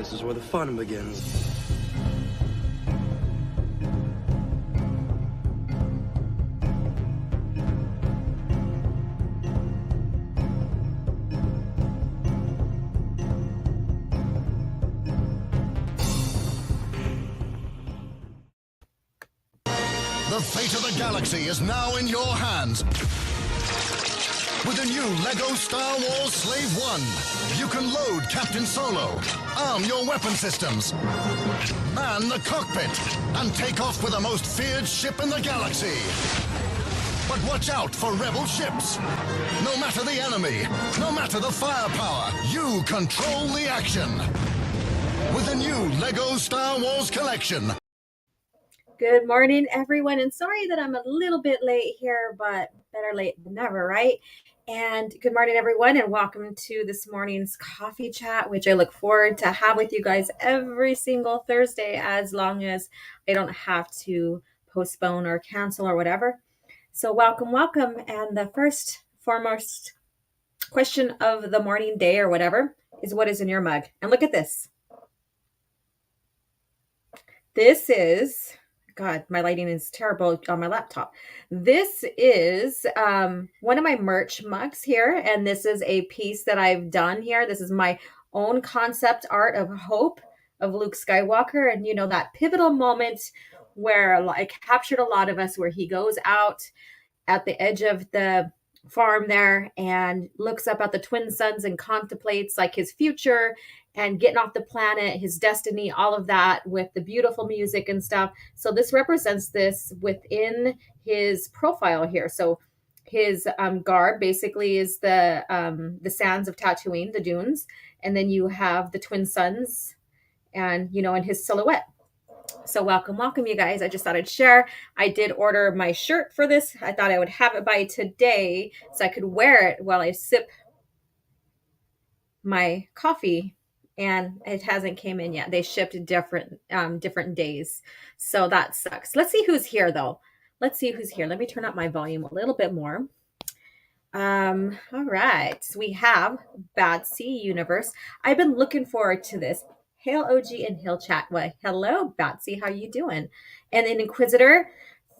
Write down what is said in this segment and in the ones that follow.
This is where the fun begins. The fate of the galaxy is now in your hands. With the new LEGO Star Wars Slave One, you can load Captain Solo, arm your weapon systems, man the cockpit, and take off with the most feared ship in the galaxy. But watch out for rebel ships. No matter the enemy, no matter the firepower, you control the action. With the new LEGO Star Wars collection. Good morning, everyone, and sorry that I'm a little bit late here, but better late than never, right? And good morning, everyone, and welcome to this morning's coffee chat, which I look forward to have with you guys every single Thursday, as long as I don't have to postpone or cancel or whatever. So welcome. And the foremost question of the morning day or whatever is, what is in your mug? And look at this. This is... God, my lighting is terrible on my laptop. This is one of my merch mugs here, and this is a piece that I've done here. This is my own concept art of hope of Luke Skywalker, and you know, that pivotal moment where I captured a lot of us, where he goes out at the edge of the farm there and looks up at the twin suns and contemplates like his future and getting off the planet, his destiny, all of that, with the beautiful music and stuff. So this represents this within his profile here. So his garb basically is the sands of Tatooine, the dunes, and then you have the twin suns, and you know, in his silhouette. So welcome, you guys. I just thought I'd share. I did order my shirt for this. I thought I would have it by today so I could wear it while I sip my coffee, and it hasn't came in yet. They shipped different days, so that sucks. Let's see who's here though. Let's see who's here. Let me turn up my volume a little bit more. All right, so we have Batsy Universe. I've been looking forward to this. Hail OG and hail chat. Well, hello Batsy, how you doing? And then Inquisitor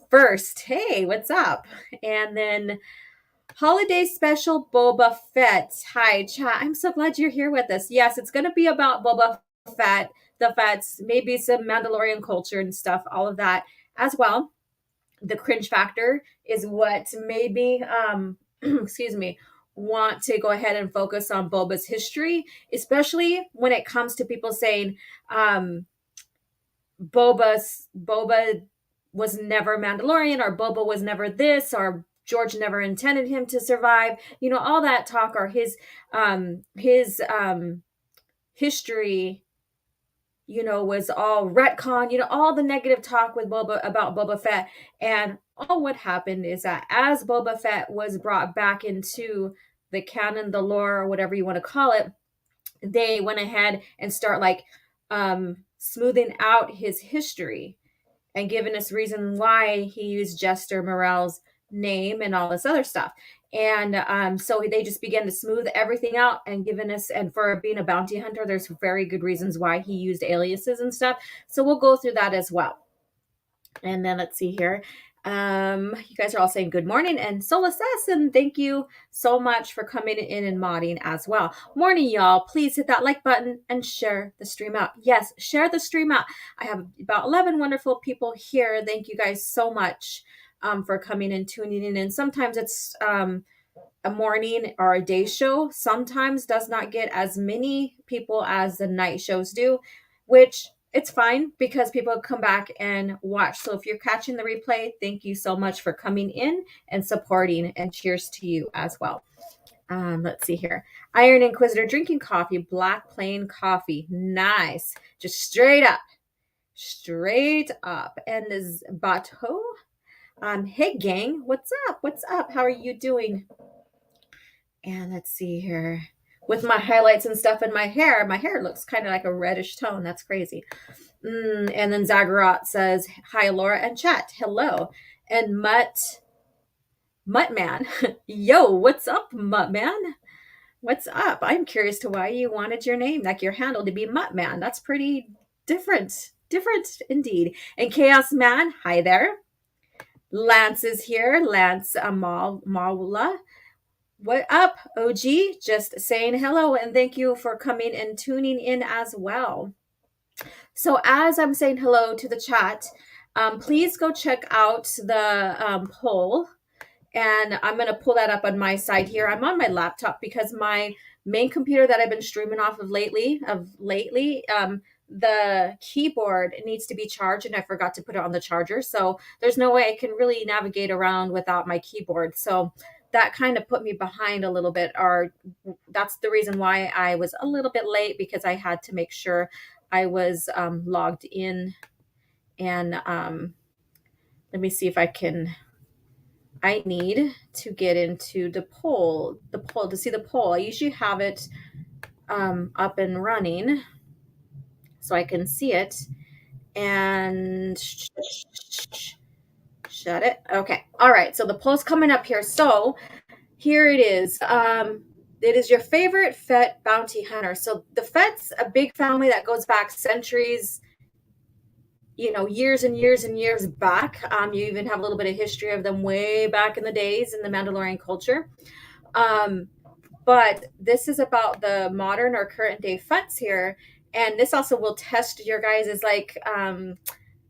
first. Hey, what's up? And then Holiday Special Boba Fett. Hi, chat. I'm so glad you're here with us. Yes, it's going to be about Boba Fett, the Fetts, maybe some Mandalorian culture and stuff, all of that as well. The cringe factor is what made me, excuse me, want to go ahead and focus on Boba's history, especially when it comes to people saying Boba was never Mandalorian, or Boba was never this, or George never intended him to survive. You know, all that talk, or his history, you know, was all retcon, you know, all the negative talk with about Boba Fett. And all what happened is that as Boba Fett was brought back into the canon, the lore, or whatever you want to call it, they went ahead and start like smoothing out his history and giving us reason why he used Jester Morel's name and all this other stuff. And so they just began to smooth everything out and giving us, and for being a bounty hunter, there's very good reasons why he used aliases and stuff. So we'll go through that as well. And then let's see here. You guys are all saying good morning, and Soul Assassin, thank you so much for coming in and modding as well. Morning, y'all. Please hit that like button and share the stream out. Yes, share the stream out. I have about 11 wonderful people here. Thank you guys so much for coming and tuning in. And sometimes it's a morning or a day show. Sometimes does not get as many people as the night shows do, which it's fine because people come back and watch. So if you're catching the replay, thank you so much for coming in and supporting, and cheers to you as well. Let's see here. Iron Inquisitor drinking coffee, black plain coffee. Nice. Just straight up. And this Bato. Hey gang, what's up? How are you doing? And let's see here. With my highlights and stuff in my hair looks kind of like a reddish tone. That's crazy. And then Zagharat says, hi, Laura and chat. Hello. And Muttman. Yo, what's up, Muttman? What's up? I'm curious to why you wanted your name, like your handle, to be Mutt Man. That's pretty different. Different indeed. And Chaos Man, hi there. Lance is here. Lance Maula. What up, OG? Just saying hello and thank you for coming and tuning in as well. So, as I'm saying hello to the chat, please go check out the poll, and I'm going to pull that up on my side here. I'm on my laptop because my main computer that I've been streaming off of lately, the keyboard needs to be charged, and I forgot to put it on the charger. So there's no way I can really navigate around without my keyboard. So that kind of put me behind a little bit, or that's the reason why I was a little bit late, because I had to make sure I was logged in. And let me see if I need to get into the poll to see the poll. I usually have it up and running so I can see it. And shut it. Okay. All right. So the poll's coming up here. So here it is. It is your favorite Fett bounty hunter. So the Fett's a big family that goes back centuries, years and years and years back. You even have a little bit of history of them way back in the days in the Mandalorian culture. But this is about the modern or current day Fetts here. And this also will test your guys'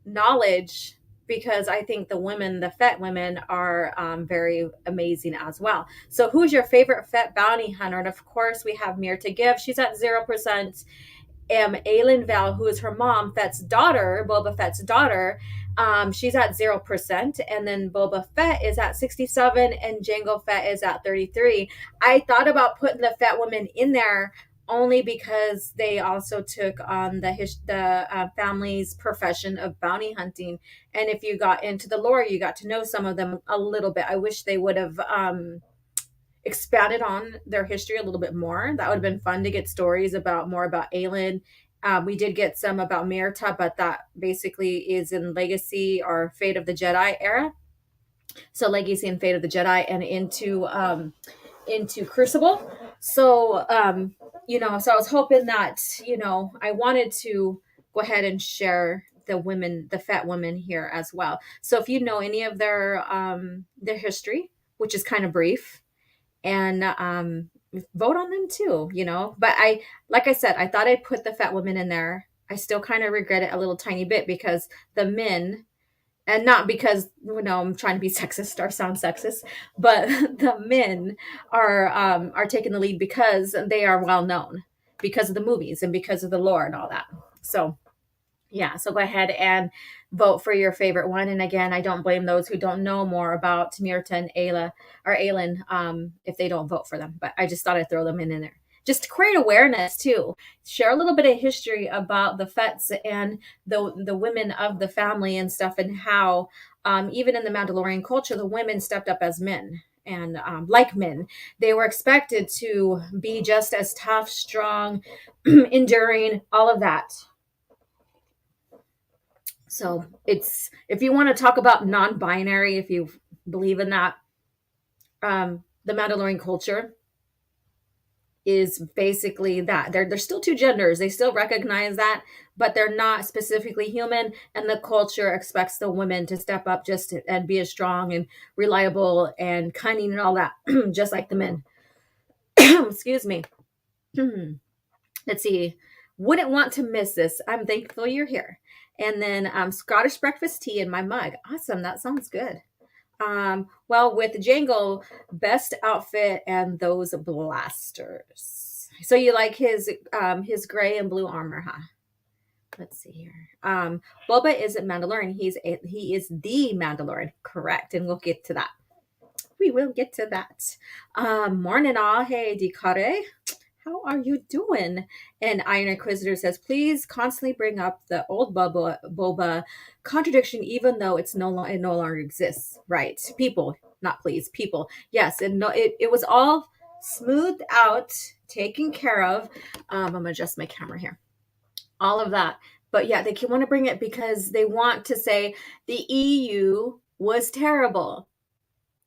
knowledge, because I think the Fett women are very amazing as well. So who's your favorite Fett bounty hunter? And of course we have Mir to give. She's at 0%. Aelin Val, who is her mom, Boba Fett's daughter, she's at 0%. And then Boba Fett is at 67, and Jango Fett is at 33. I thought about putting the Fett women in there only because they also took on the family's profession of bounty hunting. And if you got into the lore, you got to know some of them a little bit. I wish they would have expanded on their history a little bit more. That would have been fun to get stories more about Aelin. We did get some about Merta, but that basically is in Legacy or Fate of the Jedi era. So Legacy and Fate of the Jedi, and into Crucible. So so I was hoping that I wanted to go ahead and share the Fett women here as well. So if you know any of their history, which is kind of brief, and vote on them too, but like I said, I thought I'd put the Fett women in there. I still kind of regret it a little tiny bit, because the men, and not because I'm trying to be sexist or sound sexist, but the men are taking the lead because they are well known, because of the movies and because of the lore and all that. So yeah, so go ahead and vote for your favorite one. And again, I don't blame those who don't know more about Mirta and Ayla or Aelin if they don't vote for them. But I just thought I'd throw them in there. Just to create awareness too. Share a little bit of history about the Fetts and the women of the family and stuff, and how even in the Mandalorian culture, the women stepped up as men. And like men, they were expected to be just as tough, strong, enduring, all of that. So if you want to talk about non-binary, if you believe in that, the Mandalorian culture is basically that. There's still two genders. They still recognize that, but they're not specifically human. And the culture expects the women to step up and be as strong and reliable and cunning and all that, just like the men. Excuse me. Let's see. Wouldn't want to miss this. I'm thankful you're here. And then Scottish breakfast tea in my mug. Awesome. That sounds good. Well, with Jango, best outfit and those blasters. So you like his gray and blue armor, huh? Let's see here. Boba isn't Mandalorian. He is the Mandalorian, correct? And we'll get to that. We will get to that. Morning all. Hey, Dikare. How are you doing? And Iron Inquisitor says, please constantly bring up the old Boba contradiction, even though it no longer exists. Right. People, not please, people. Yes, and it was all smoothed out, taken care of. I'm going to adjust my camera here. All of that. But yeah, they want to bring it because they want to say the EU was terrible.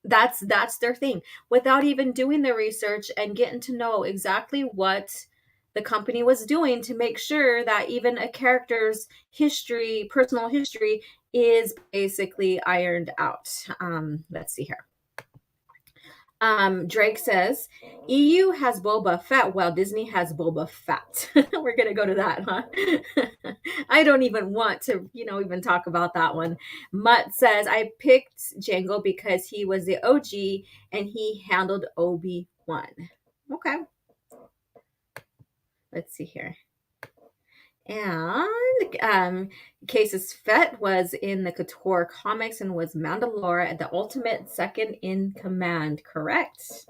That's their thing, without even doing the research and getting to know exactly what the company was doing to make sure that even a character's history, personal history, is basically ironed out. Let's see here. Drake says EU has Boba Fett while Disney has Boba Fett. We're gonna go to that, huh? I don't even want to, even talk about that one. Mutt says I picked Jango because he was the OG and he handled Obi-Wan. Okay, let's see here. And Case's Fett was in the Couture comics and was Mandalore, the ultimate second in command. Correct.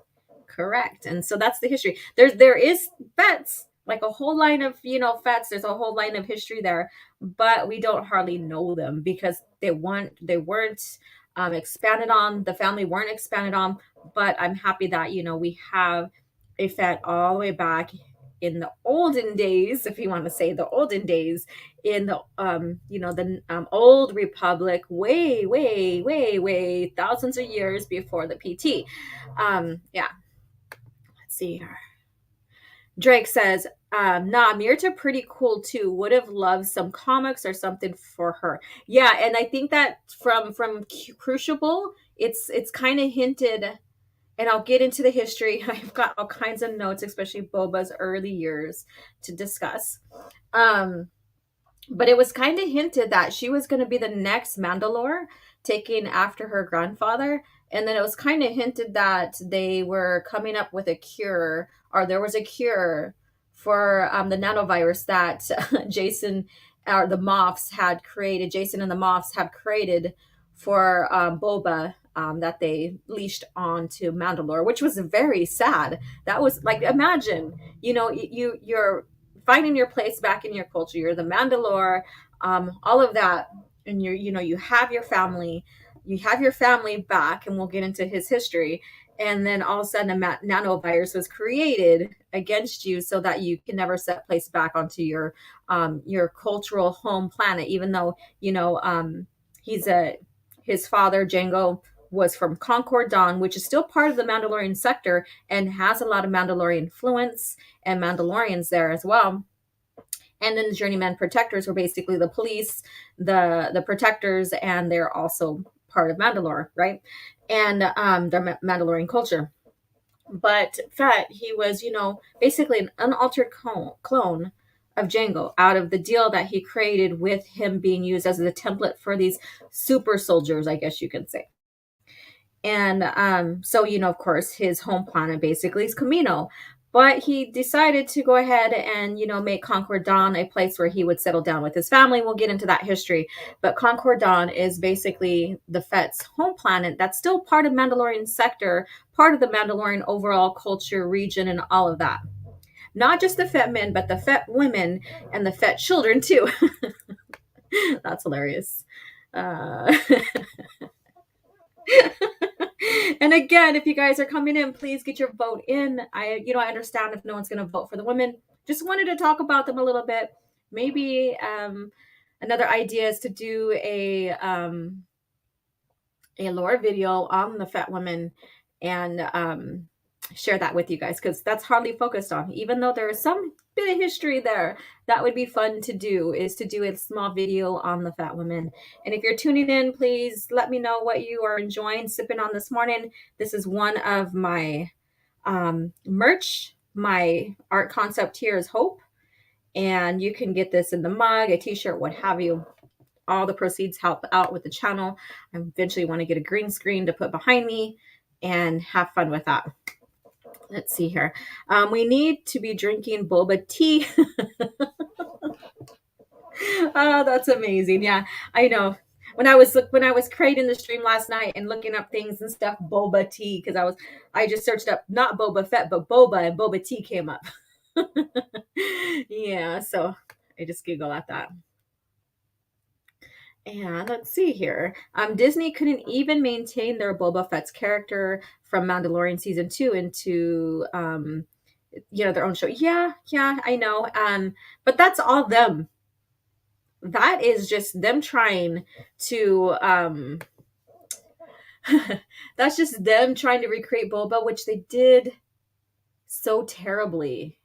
And so that's the history. There is Fets, like a whole line of Fets. There's a whole line of history there, but we don't hardly know them because they weren't expanded on. The family weren't expanded on. But I'm happy that we have a Fett all the way back in the olden days, if you want to say the olden days, in the the old republic, way thousands of years before the PT. Yeah, let's see here. Drake says, nah, Mirta pretty cool too. Would have loved some comics or something for her. Yeah, and I think that from Crucible, it's kind of hinted, and I'll get into the history. I've got all kinds of notes, especially Boba's early years to discuss. But it was kind of hinted that she was going to be the next Mandalore, taking after her grandfather. And then it was kind of hinted that they were coming up with a cure, or there was a cure for the nanovirus that Jason or the Moffs had created. Jason and the Moffs had created for Boba, that they leashed onto Mandalore, which was very sad. That was like, imagine, you're finding your place back in your culture. You're the Mandalore, all of that, and you have your family. You have your family back, and we'll get into his history. And then all of a sudden, a nanovirus was created against you, so that you can never set place back onto your cultural home planet. Even though his father Jango was from Concord Dawn, which is still part of the Mandalorian sector and has a lot of Mandalorian influence and Mandalorians there as well. And then the Journeyman Protectors were basically the police, the protectors, and they're also part of Mandalore, right? And their Mandalorian culture. But Fett, he was, basically an unaltered clone of Jango out of the deal that he created with him being used as the template for these super soldiers, I guess you could say. And so, of course, his home planet basically is Camino. But he decided to go ahead and, make Concord Dawn a place where he would settle down with his family. We'll get into that history. But Concord Dawn is basically the Fett's home planet that's still part of Mandalorian sector, part of the Mandalorian overall culture, region, and all of that. Not just the Fett men, but the Fett women and the Fett children, too. That's hilarious. And again, if you guys are coming in, please get your vote in. I understand if no one's going to vote for the women. Just wanted to talk about them a little bit. Maybe another idea is to do a lore video on the Fett women and share that with you guys, because that's hardly focused on. Even though there is some bit of history there, that would be fun to do, is to do a small video on the Fett women. And if you're tuning in, please let me know what you are enjoying sipping on this morning. This is one of my merch. My art concept here is Hope, and you can get this in the mug, a t-shirt, what have you. All the proceeds help out with the channel. I eventually want to get a green screen to put behind me and have fun with that. Let's see here. We need to be drinking boba tea. Oh, that's amazing. Yeah, I know. When I was creating the stream last night and looking up things and stuff, boba tea, because I just searched up not Boba Fett but boba, and boba tea came up. Yeah, so I just giggle at that. And let's see here. Disney couldn't even maintain their Boba Fett's character from Mandalorian season 2 into their own show. Yeah, I know. But that's all them. That is just them trying to That's just them trying to recreate Boba, which they did so terribly.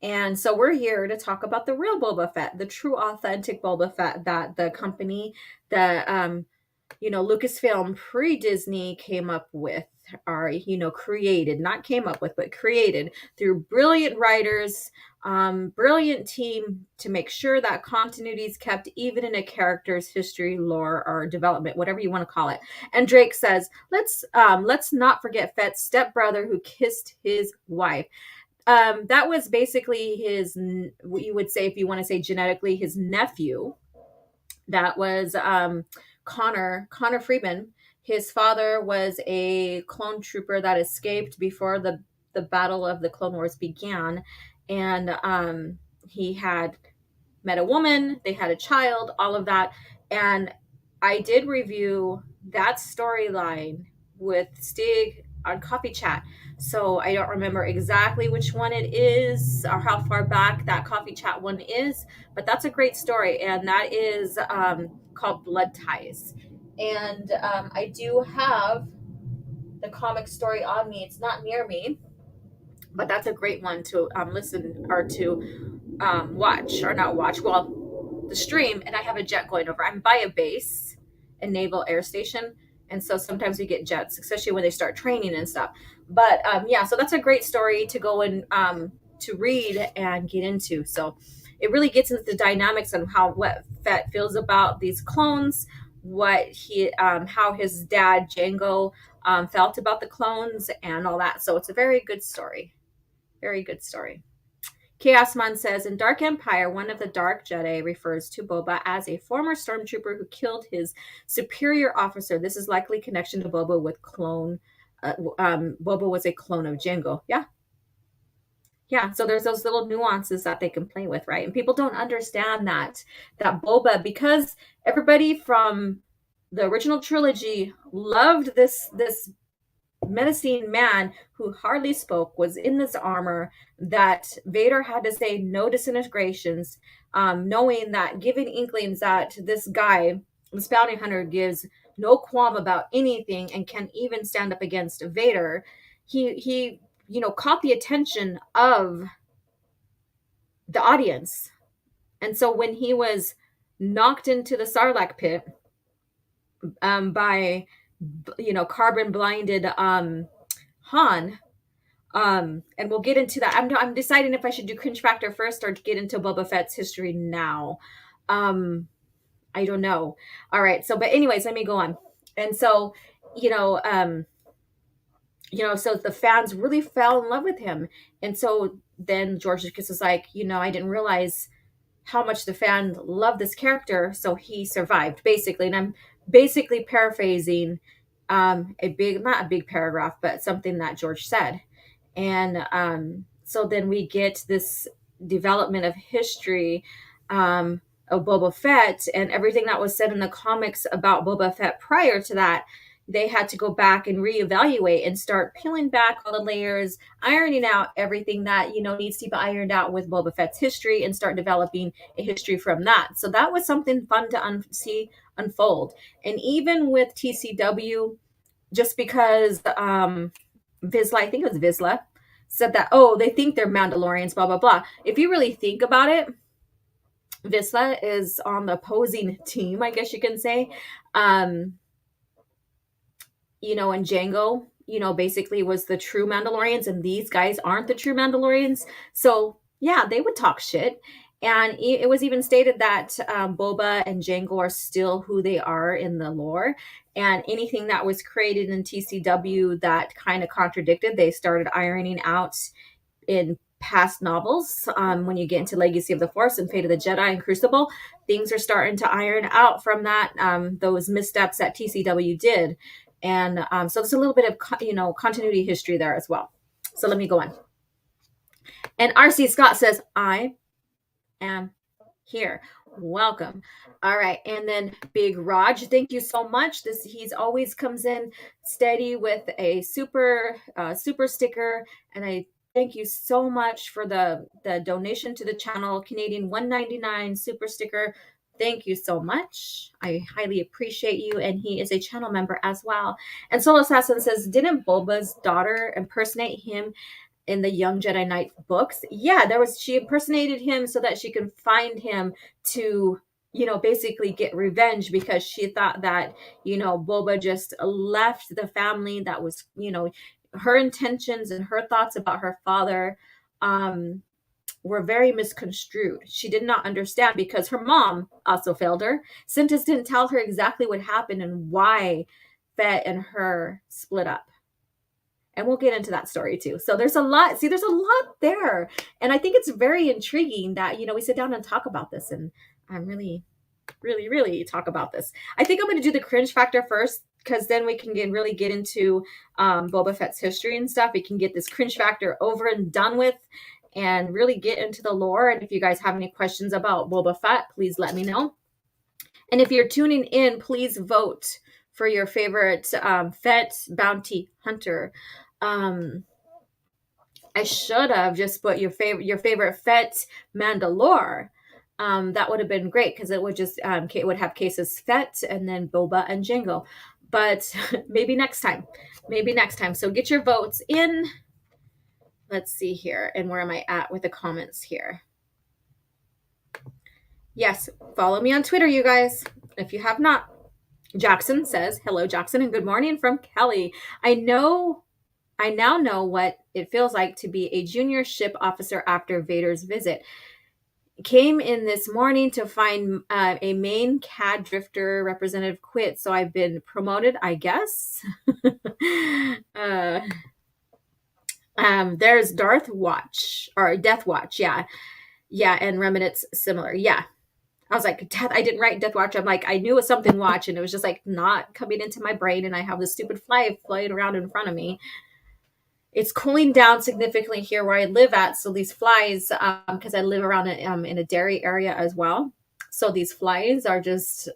And so we're here to talk about the real Boba Fett, the true authentic Boba Fett that the company, the Lucasfilm pre-Disney came up with, or created, not came up with, but created through brilliant writers, brilliant team to make sure that continuity is kept even in a character's history, lore, or development, whatever you want to call it. And Drake says, let's not forget Fett's stepbrother who kissed his wife. That was basically his, what you would say, if you want to say genetically, his nephew. That was Connor Freeman. His father was a clone trooper that escaped before the battle of the Clone Wars began, and he had met a woman. They had a child. All of that, and I did review that storyline with Stig on Coffee Chat. So I don't remember exactly which one it is or how far back that Coffee Chat one is, but that's a great story, and that is called Blood Ties. And I do have the comic story on me. It's not near me, but that's a great one to listen or to watch, or not watch. Well, the stream, and I have a jet going over. I'm by a base, a naval air station, and so sometimes we get jets, especially when they start training and stuff. But yeah, so that's a great story to go and to read and get into. So it really gets into the dynamics and what Fett feels about these clones, what he how his dad Jango felt about the clones and all that. So it's a very good story. Very good story. Chaosman says, in Dark Empire, one of the Dark Jedi refers to Boba as a former stormtrooper who killed his superior officer. This is likely connection to Boba with clone. Boba was a clone of Jango. Yeah. Yeah, so there's those little nuances that they can play with, right? And people don't understand that Boba, because everybody from the original trilogy loved this menacing man who hardly spoke, was in this armor, that Vader had to say no disintegrations, knowing that, giving inklings that this guy, this bounty hunter, gives no qualm about anything and can even stand up against Vader. He caught the attention of the audience. And so when he was knocked into the Sarlacc pit by carbon blinded Han, and we'll get into that. I'm deciding if I should do Cringe Factor first or get into Boba Fett's history now. I don't know. All right. So, but anyways, let me go on. And so, so the fans really fell in love with him. And so then George Lucas was like, I didn't realize how much the fan loved this character. So he survived, basically. And I'm basically paraphrasing not a big paragraph, but something that George said. And so then we get this development of history of Boba Fett, and everything that was said in the comics about Boba Fett prior to that. They had to go back and reevaluate and start peeling back all the layers, ironing out everything that needs to be ironed out with Boba Fett's history, and start developing a history from that. So that was something fun to see unfold. And even with TCW, just because Vizsla, I think it was Vizsla, said that, they think they're Mandalorians, blah, blah, blah. If you really think about it, Vizsla is on the opposing team, I guess you can say. And Jango, basically was the true Mandalorians, and these guys aren't the true Mandalorians. So yeah, they would talk shit. And it was even stated that Boba and Jango are still who they are in the lore. And anything that was created in TCW that kind of contradicted, they started ironing out in past novels. When you get into Legacy of the Force and Fate of the Jedi and Crucible, things are starting to iron out from that, those missteps that TCW did. And so there's a little bit of continuity history there as well. So let me go on. And RC Scott says, I am here. Welcome. All right. And then Big Raj, thank you so much. He's always comes in steady with a super sticker. And I thank you so much for the donation to the channel. Canadian $1.99 super sticker Thank you so much. I highly appreciate you. And he is a channel member as well. And Soul Assassin says, didn't Boba's daughter impersonate him in the Young Jedi Knight books? Yeah, she impersonated him so that she can find him to, basically get revenge, because she thought that, Boba just left the family. That was, her intentions and her thoughts about her father were very misconstrued. She did not understand because her mom also failed her. Cintas didn't tell her exactly what happened and why Fett and her split up. And we'll get into that story too. So there's a lot. See, there's a lot there. And I think it's very intriguing that, we sit down and talk about this. And I'm really, really, really talk about this. I think I'm going to do the cringe factor first, because then we can really get into Boba Fett's history and stuff. We can get this cringe factor over and done with and really get into the lore. And if you guys have any questions about Boba Fett, please let me know. And if you're tuning in, please vote for your favorite Fett bounty hunter. I should have just put your favorite Fett Mandalore. That would have been great, because it would just it would have cases Fett and then Boba and Jango. But maybe next time. So get your votes in. Let's see here. And where am I at with the comments here? Yes, follow me on Twitter, you guys, if you have not. Jackson says, hello, Jackson, and good morning from Kelly. I now know what it feels like to be a junior ship officer after Vader's visit. Came in this morning to find a main CAD drifter representative quit, so I've been promoted, I guess. There's Death Watch, and Remnant's similar. Yeah, I was like, Death. I didn't write Death Watch. I'm like, I knew it was something watch, and it was just like not coming into my brain. And I have this stupid fly flying around in front of me. It's cooling down significantly here where I live at. So these flies, because I live around in a dairy area as well. So these flies are just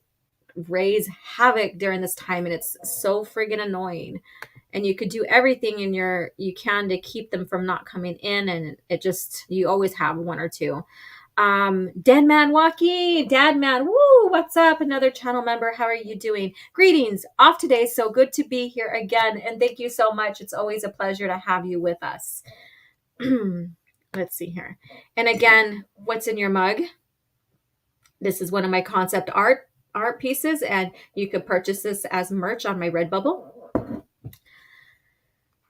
raise havoc during this time, and it's so friggin' annoying. And you could do everything you can to keep them from not coming in, and it just, you always have one or two. Dead Man Walkie, Dad Man, woo, what's up? Another channel member, how are you doing? Greetings, off today, so good to be here again, and thank you so much. It's always a pleasure to have you with us. Let's see here. And again, what's in your mug? This is one of my concept art pieces, and you could purchase this as merch on my Redbubble.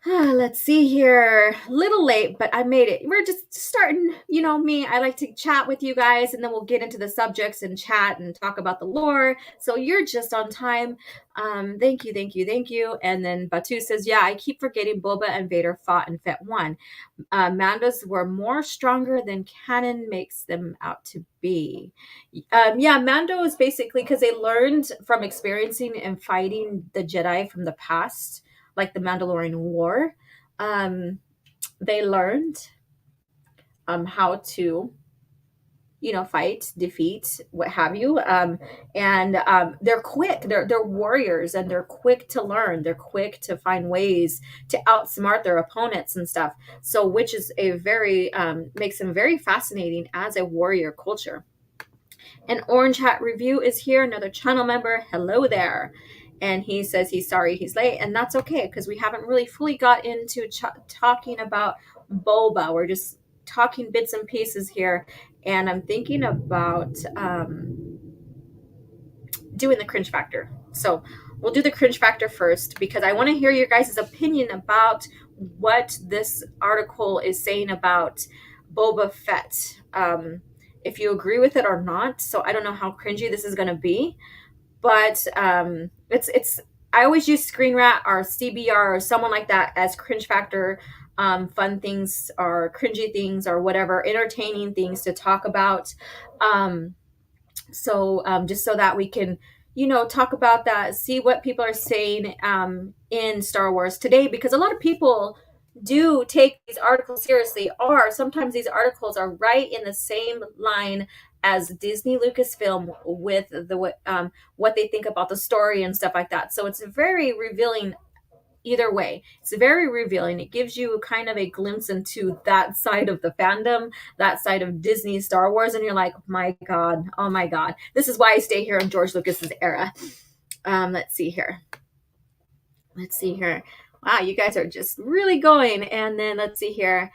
Let's see here. Little late, but I made it. We're just starting, me. I like to chat with you guys, and then we'll get into the subjects and chat and talk about the lore. So you're just on time. Thank you. And then Batu says, yeah, I keep forgetting Boba and Vader fought in Fett 1. Mandos were more stronger than canon makes them out to be. Mando is basically because they learned from experiencing and fighting the Jedi from the past, like the Mandalorian War. They learned how to, fight, defeat, what have you. And they're quick. They're warriors, and they're quick to learn. They're quick to find ways to outsmart their opponents and stuff. So, which is a very makes them very fascinating as a warrior culture. An Orange Hat Review is here, another channel member. Hello there. And he says he's sorry he's late, and that's okay, because we haven't really fully got into talking about Boba. We're just talking bits and pieces here, and I'm thinking about doing the cringe factor. So we'll do the cringe factor first, because I want to hear your guys' opinion about what this article is saying about Boba Fett. If you agree with it or not. So I don't know how cringy this is going to be. But it's I always use Screen Rat or CBR or someone like that as cringe factor, fun things or cringy things or whatever, entertaining things to talk about. Just so that we can, talk about that, see what people are saying in Star Wars today, because a lot of people do take these articles seriously, or sometimes these articles are right in the same line as Disney Lucasfilm with what they think about the story and stuff like that. So it's very revealing either way, it's very revealing. It gives you kind of a glimpse into that side of the fandom, that side of Disney Star Wars, and you're like, my God, oh my God. This is why I stay here in George Lucas's era. Let's see here. Let's see here. Wow, you guys are just really going. And then let's see here.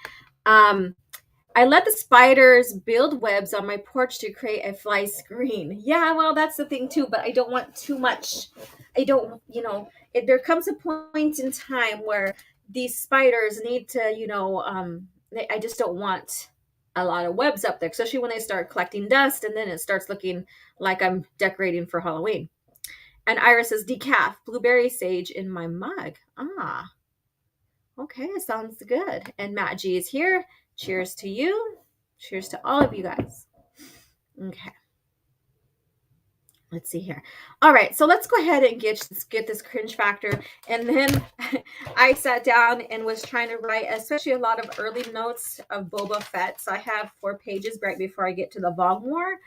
I let the spiders build webs on my porch to create a fly screen. Yeah, well, that's the thing too, but I don't want too much. I don't, there comes a point in time where these spiders need to, I just don't want a lot of webs up there, especially when they start collecting dust and then it starts looking like I'm decorating for Halloween. And Iris says, decaf, blueberry sage in my mug. Ah, okay, sounds good. And Matt G is here. Cheers to you. Cheers to all of you guys. Okay. Let's see here. All right, so let's go ahead and get this cringe factor. And then I sat down and was trying to write, especially a lot of early notes of Boba Fett. So I have 4 pages right before I get to the Vong War,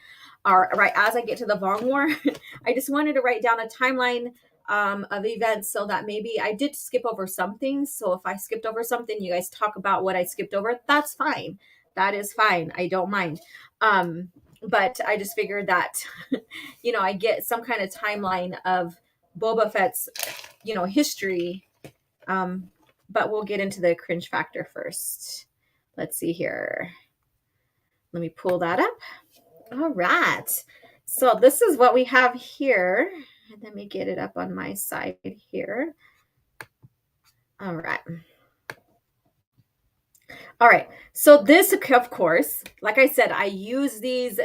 or right as I get to the Vong War. I just wanted to write down a timeline of events so that maybe I did skip over some things. So if I skipped over something, you guys talk about what I skipped over. That's fine. That is fine. I don't mind. But I just figured that, I get some kind of timeline of Boba Fett's, history. But we'll get into the cringe factor first. Let's see here. Let me pull that up. All right. So this is what we have here. And let me get it up on my side here. All right. All right. So this, of course, like I said, I use these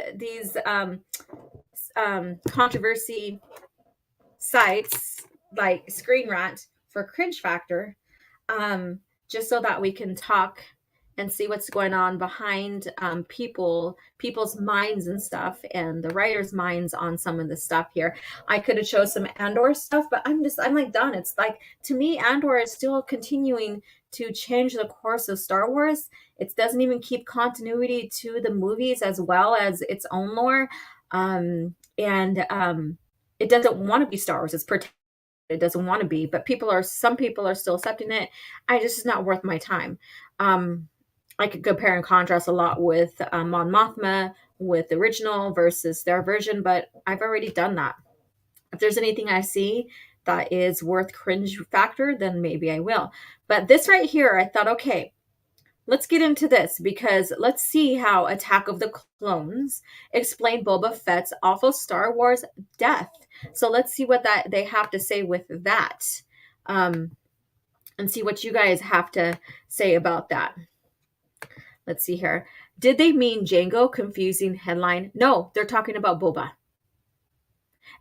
controversy sites like Screen Rant for cringe factor, just so that we can talk and see what's going on behind people's minds and stuff, and the writers' minds on some of the stuff here. I could have chose some Andor stuff, but I'm like done. It's like, to me, Andor is still continuing to change the course of Star Wars. It doesn't even keep continuity to the movies as well as its own lore. It doesn't want to be Star Wars. It's protected. It doesn't want to be, but some people are still accepting it. It's not worth my time. I could compare and contrast a lot with Mon Mothma, with the original versus their version, but I've already done that. If there's anything I see that is worth cringe factor, then maybe I will. But this right here, I thought, okay, let's get into this, because let's see how Attack of the Clones explain Boba Fett's awful Star Wars death. So let's see what they have to say with that, and see what you guys have to say about that. Let's see here. Did they mean Jango? Confusing headline. No, they're talking about Boba.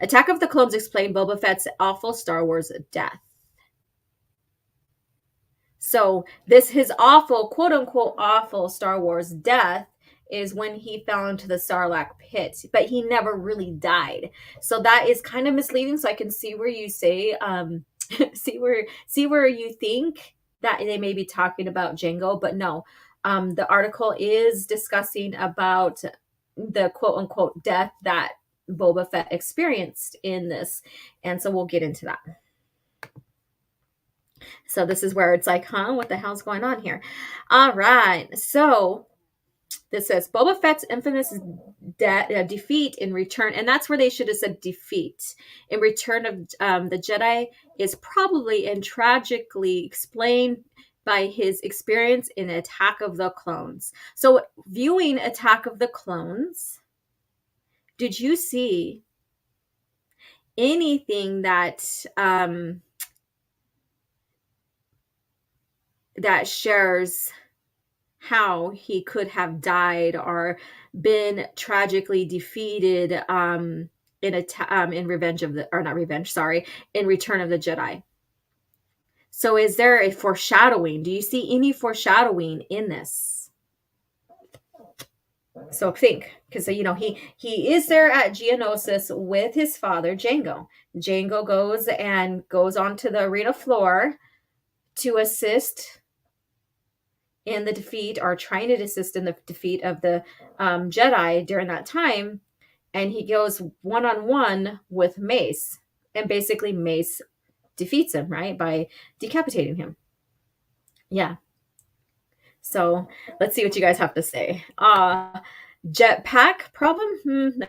Attack of the Clones explain Boba Fett's awful Star Wars death. So his awful, quote unquote, awful Star Wars death is when he fell into the Sarlacc pit, but he never really died. So that is kind of misleading. So I can see where you say, see where you think that they may be talking about Jango, but no. The article is discussing about the quote unquote death that Boba Fett experienced in this. And so we'll get into that. So this is where it's like, what the hell's going on here? All right. So this says Boba Fett's infamous defeat in Return, and that's where they should have said defeat. In Return of the Jedi is probably and tragically explained by his experience in Attack of the Clones. So viewing Attack of the Clones, did you see anything that that shares how he could have died or been tragically defeated in Revenge of the, or not Revenge, sorry, in Return of the Jedi? So is there a foreshadowing? Do you see any foreshadowing in this? So think, because he is there at Geonosis with his father, Jango. Jango goes onto the arena floor to assist in the defeat, or trying to assist in the defeat of the Jedi during that time. And he goes one-on-one with Mace. And basically Mace defeats him, right? By decapitating him. Yeah. So let's see what you guys have to say. Jetpack problem?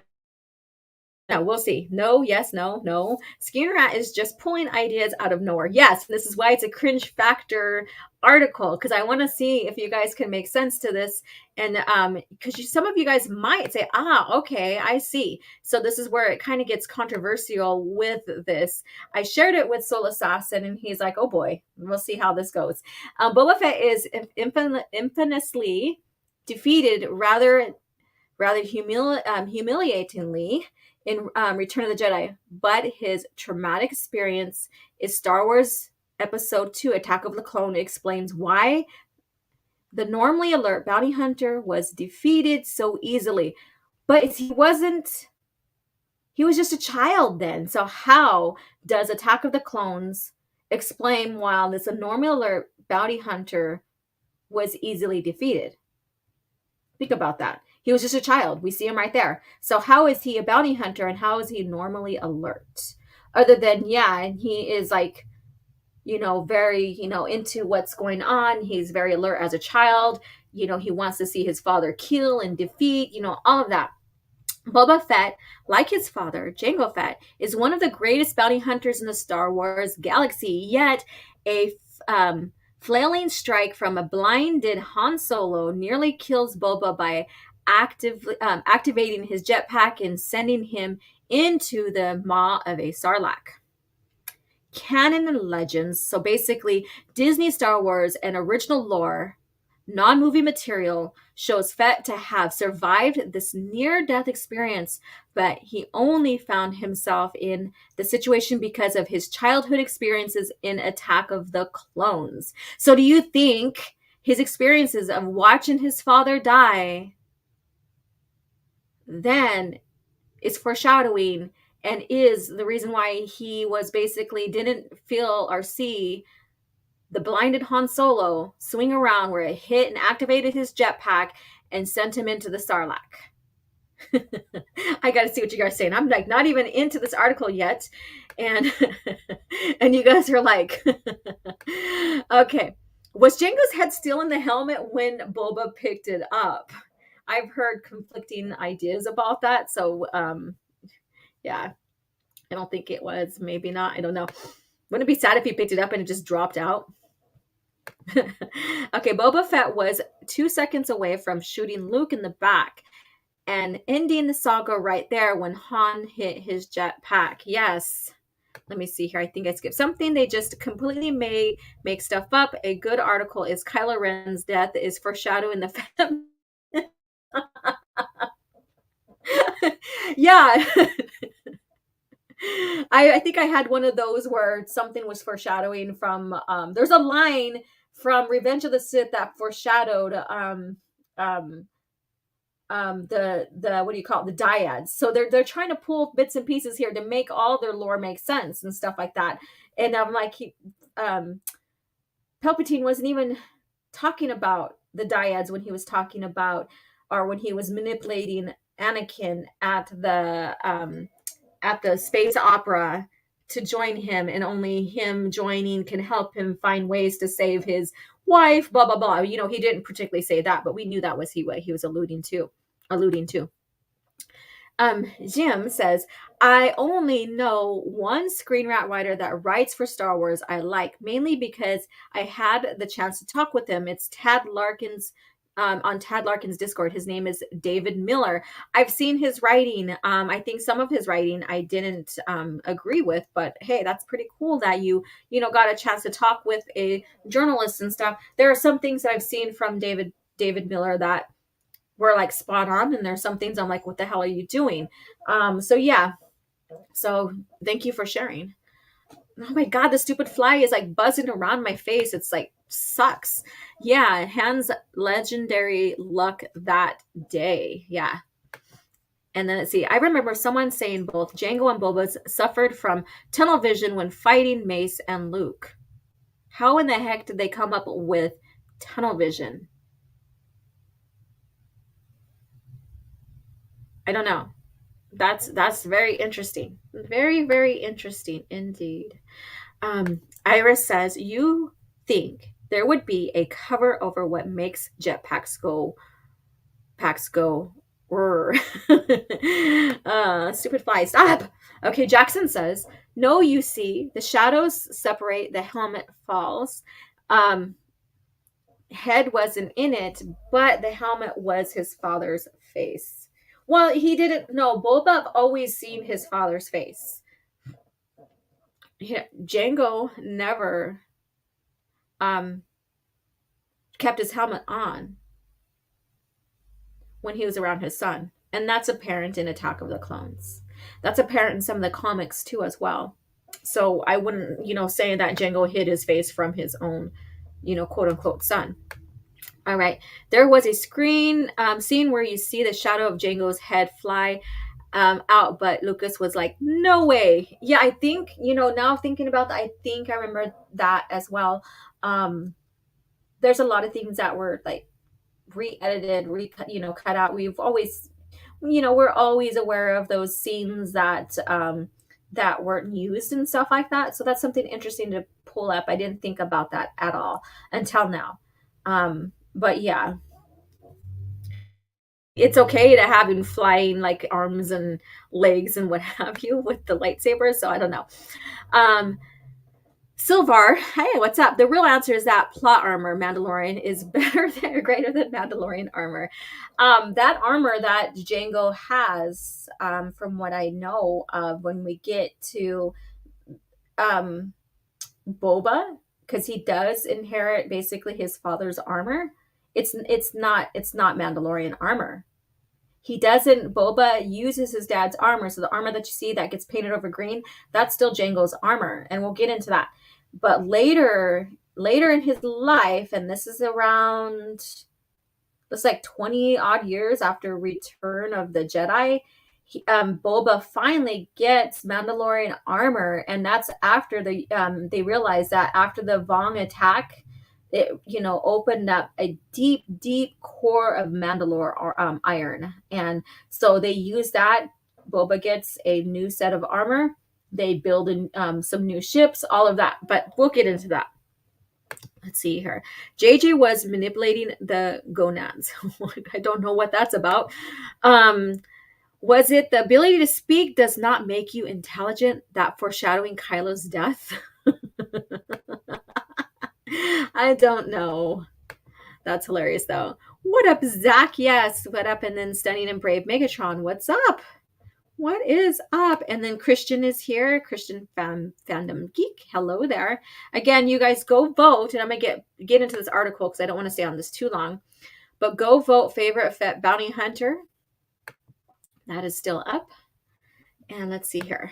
No, we'll see. No, yes, no, no. Skinner Rat is just pulling ideas out of nowhere. Yes, this is why it's a cringe factor article, because I want to see if you guys can make sense to this. And because some of you guys might say, okay, I see. So this is where it kind of gets controversial with this. I shared it with Soul Assassin, and he's like, oh boy, we'll see how this goes. Boba Fett is infamously defeated rather humiliatingly in Return of the Jedi, but his traumatic experience is Star Wars Episode 2, Attack of the Clone, explains why the normally alert bounty hunter was defeated so easily. But he was just a child then. So how does Attack of the Clones explain why this normally alert bounty hunter was easily defeated? Think about that. He was just a child. We see him right there. So how is he a bounty hunter and how is he normally alert? Other than, he is like, very, into what's going on. He's very alert as a child. He wants to see his father kill and defeat, all of that. Boba Fett, like his father, Jango Fett, is one of the greatest bounty hunters in the Star Wars galaxy, yet a flailing strike from a blinded Han Solo nearly kills Boba by activating his jetpack and sending him into the maw of a Sarlacc. Canon and legends, so basically Disney, Star Wars, and original lore, non-movie material, shows Fett to have survived this near-death experience, but he only found himself in the situation because of his childhood experiences in Attack of the Clones. So do you think his experiences of watching his father die then is foreshadowing and is the reason why he was basically didn't feel or see the blinded Han Solo swing around where it hit and activated his jetpack and sent him into the Sarlacc? I got to see what you guys are saying. I'm like not even into this article yet. And and you guys are like, okay. Was Jango's head still in the helmet when Boba picked it up? I've heard conflicting ideas about that. So, yeah, I don't think it was. Maybe not. I don't know. Wouldn't it be sad if he picked it up and it just dropped out? Okay, Boba Fett was 2 seconds away from shooting Luke in the back and ending the saga right there when Han hit his jetpack. Yes. Let me see here. I think I skipped something. They just completely make stuff up. A good article is Kylo Ren's death is foreshadowing the yeah. I think I had one of those where something was foreshadowing from there's a line from Revenge of the Sith that foreshadowed the what do you call it, the dyads. So they're trying to pull bits and pieces here to make all their lore make sense and stuff like that. And I'm like, Palpatine wasn't even talking about the dyads when he was talking about, or when he was manipulating Anakin at the space opera to join him, and only him joining can help him find ways to save his wife, blah blah blah. He didn't particularly say that, but we knew that was what he was alluding to. Jim says, I only know one screenwriter writer that writes for Star Wars I like, mainly because I had the chance to talk with him. It's Tad Larkin's on Tad Larkin's Discord. His name is David Miller. I've seen his writing. I think some of his writing I didn't agree with, but hey, that's pretty cool that you got a chance to talk with a journalist and stuff. There are some things that I've seen from David Miller that were like spot on, and there's some things I'm like, what the hell are you doing? So yeah. So thank you for sharing. Oh my god, the stupid fly is like buzzing around my face. It's like sucks. Yeah, Han's legendary luck that day. Yeah. And then let's see. I remember someone saying both Jango and Boba suffered from tunnel vision when fighting Mace and Luke. How in the heck did they come up with tunnel vision? I don't know. That's very interesting. Very, very interesting indeed. Iris says, you think there would be a cover over what makes jetpacks go stupid fly, stop. Okay, Jackson says, no, you see, the shadows separate, the helmet falls. Head wasn't in it, but the helmet was his father's face. Well, he didn't know. Boba always seen his father's face. Jango never kept his helmet on when he was around his son. And that's apparent in Attack of the Clones. That's apparent in some of the comics too as well. So I wouldn't, say that Jango hid his face from his own, quote unquote son. All right. There was a scene where you see the shadow of Jango's head fly out, but Lucas was like, no way. Yeah, I think, now thinking about that, I think I remember that as well. There's a lot of things that were like re-edited, cut out. We've always, we're always aware of those scenes that that weren't used and stuff like that. So that's something interesting to pull up. I didn't think about that at all until now. But yeah, it's okay to have him flying like arms and legs and what have you with the lightsaber. So I don't know. Silvar, hey, what's up? The real answer is that plot armor Mandalorian is better than or greater than Mandalorian armor. That armor that Jango has, from what I know of, when we get to Boba, because he does inherit basically his father's armor. It's not Mandalorian armor. He doesn't. Boba uses his dad's armor, so the armor that you see that gets painted over green, that's still Jango's armor, and we'll get into that. But later in his life, and this is around, it's like 20 odd years after Return of the Jedi, Boba finally gets Mandalorian armor, and that's after they realized that after the Vong attack, it opened up a deep core of Mandalore iron, and so they use that. Boba gets a new set of armor. They build in some new ships, all of that, but we'll get into that. Let's see here. JJ was manipulating the gonads. I don't know what that's about. Was it the ability to speak does not make you intelligent, that foreshadowing Kylo's death? I don't know. That's hilarious, though. What up, Zach? Yes, what up? And then Stunning and Brave Megatron, what's up? What is up? And then Christian is here. Christian Fandom Geek. Hello there. Again, you guys go vote, and I'm going to get into this article because I don't want to stay on this too long. But go vote favorite Fett bounty hunter. That is still up. And let's see here.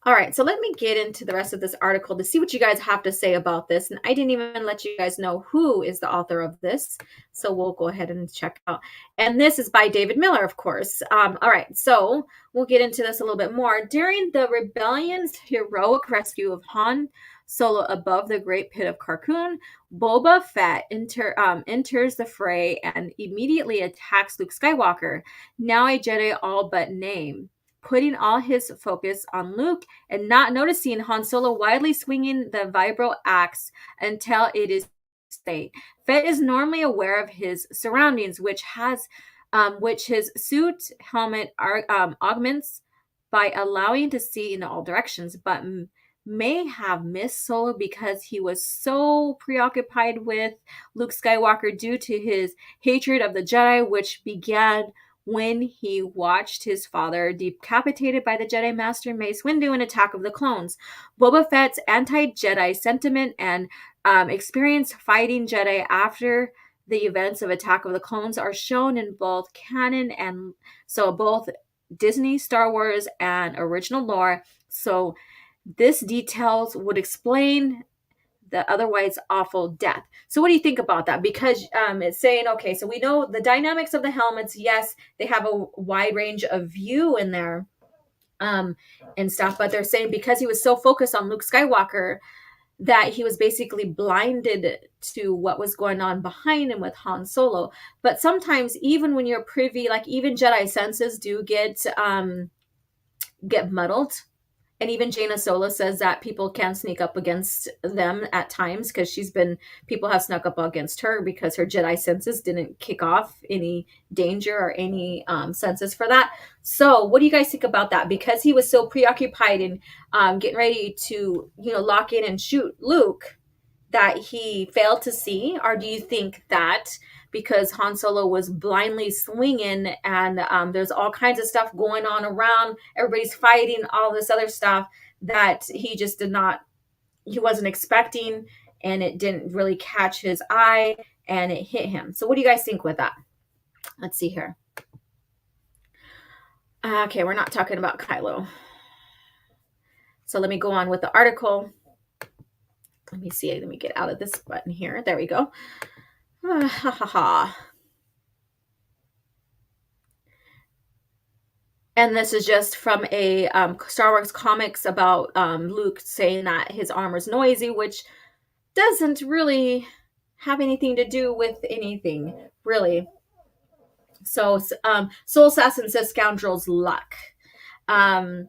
All right, so let me get into the rest of this article to see what you guys have to say about this. And I didn't even let you guys know who is the author of this. So we'll go ahead and check out. And this is by David Miller, of course. All right, so we'll get into this a little bit more. During the rebellion's heroic rescue of Han Solo above the Great Pit of Carkoon, Boba Fett enters the fray and immediately attacks Luke Skywalker, now a Jedi all but name, putting all his focus on Luke and not noticing Han Solo widely swinging the vibro axe until it is state. Fett is normally aware of his surroundings, which his suit helmet augments by allowing to see in all directions, but may have missed Solo because he was so preoccupied with Luke Skywalker due to his hatred of the Jedi, which began when he watched his father decapitated by the Jedi Master Mace Windu in Attack of the Clones. Boba Fett's anti-Jedi sentiment and experience fighting Jedi after the events of Attack of the Clones are shown in both canon and so both Disney, Star Wars, and original lore. So this details would explain the otherwise awful death. So what do you think about that? Because it's saying, okay, so we know the dynamics of the helmets. Yes, they have a wide range of view in there and stuff, but they're saying because he was so focused on Luke Skywalker that he was basically blinded to what was going on behind him with Han Solo. But sometimes even when you're privy, like even Jedi senses do get muddled And even Jaina Sola says that people can sneak up against them at times because people have snuck up against her because her Jedi senses didn't kick off any danger or any senses for that. So, what do you guys think about that? Because he was so preoccupied in getting ready to, lock in and shoot Luke, that he failed to see? Or do you think that because Han Solo was blindly swinging and there's all kinds of stuff going on around, everybody's fighting, all this other stuff, that he just he wasn't expecting, and it didn't really catch his eye and it hit him? So what do you guys think with that? Let's see here. Okay, we're not talking about Kylo. So let me go on with the article. Let me see. Let me get out of this button here. There we go. And this is just from a Star Wars comics about Luke saying that his armor's noisy, which doesn't really have anything to do with anything, really. So Soul Assassin says scoundrel's luck. And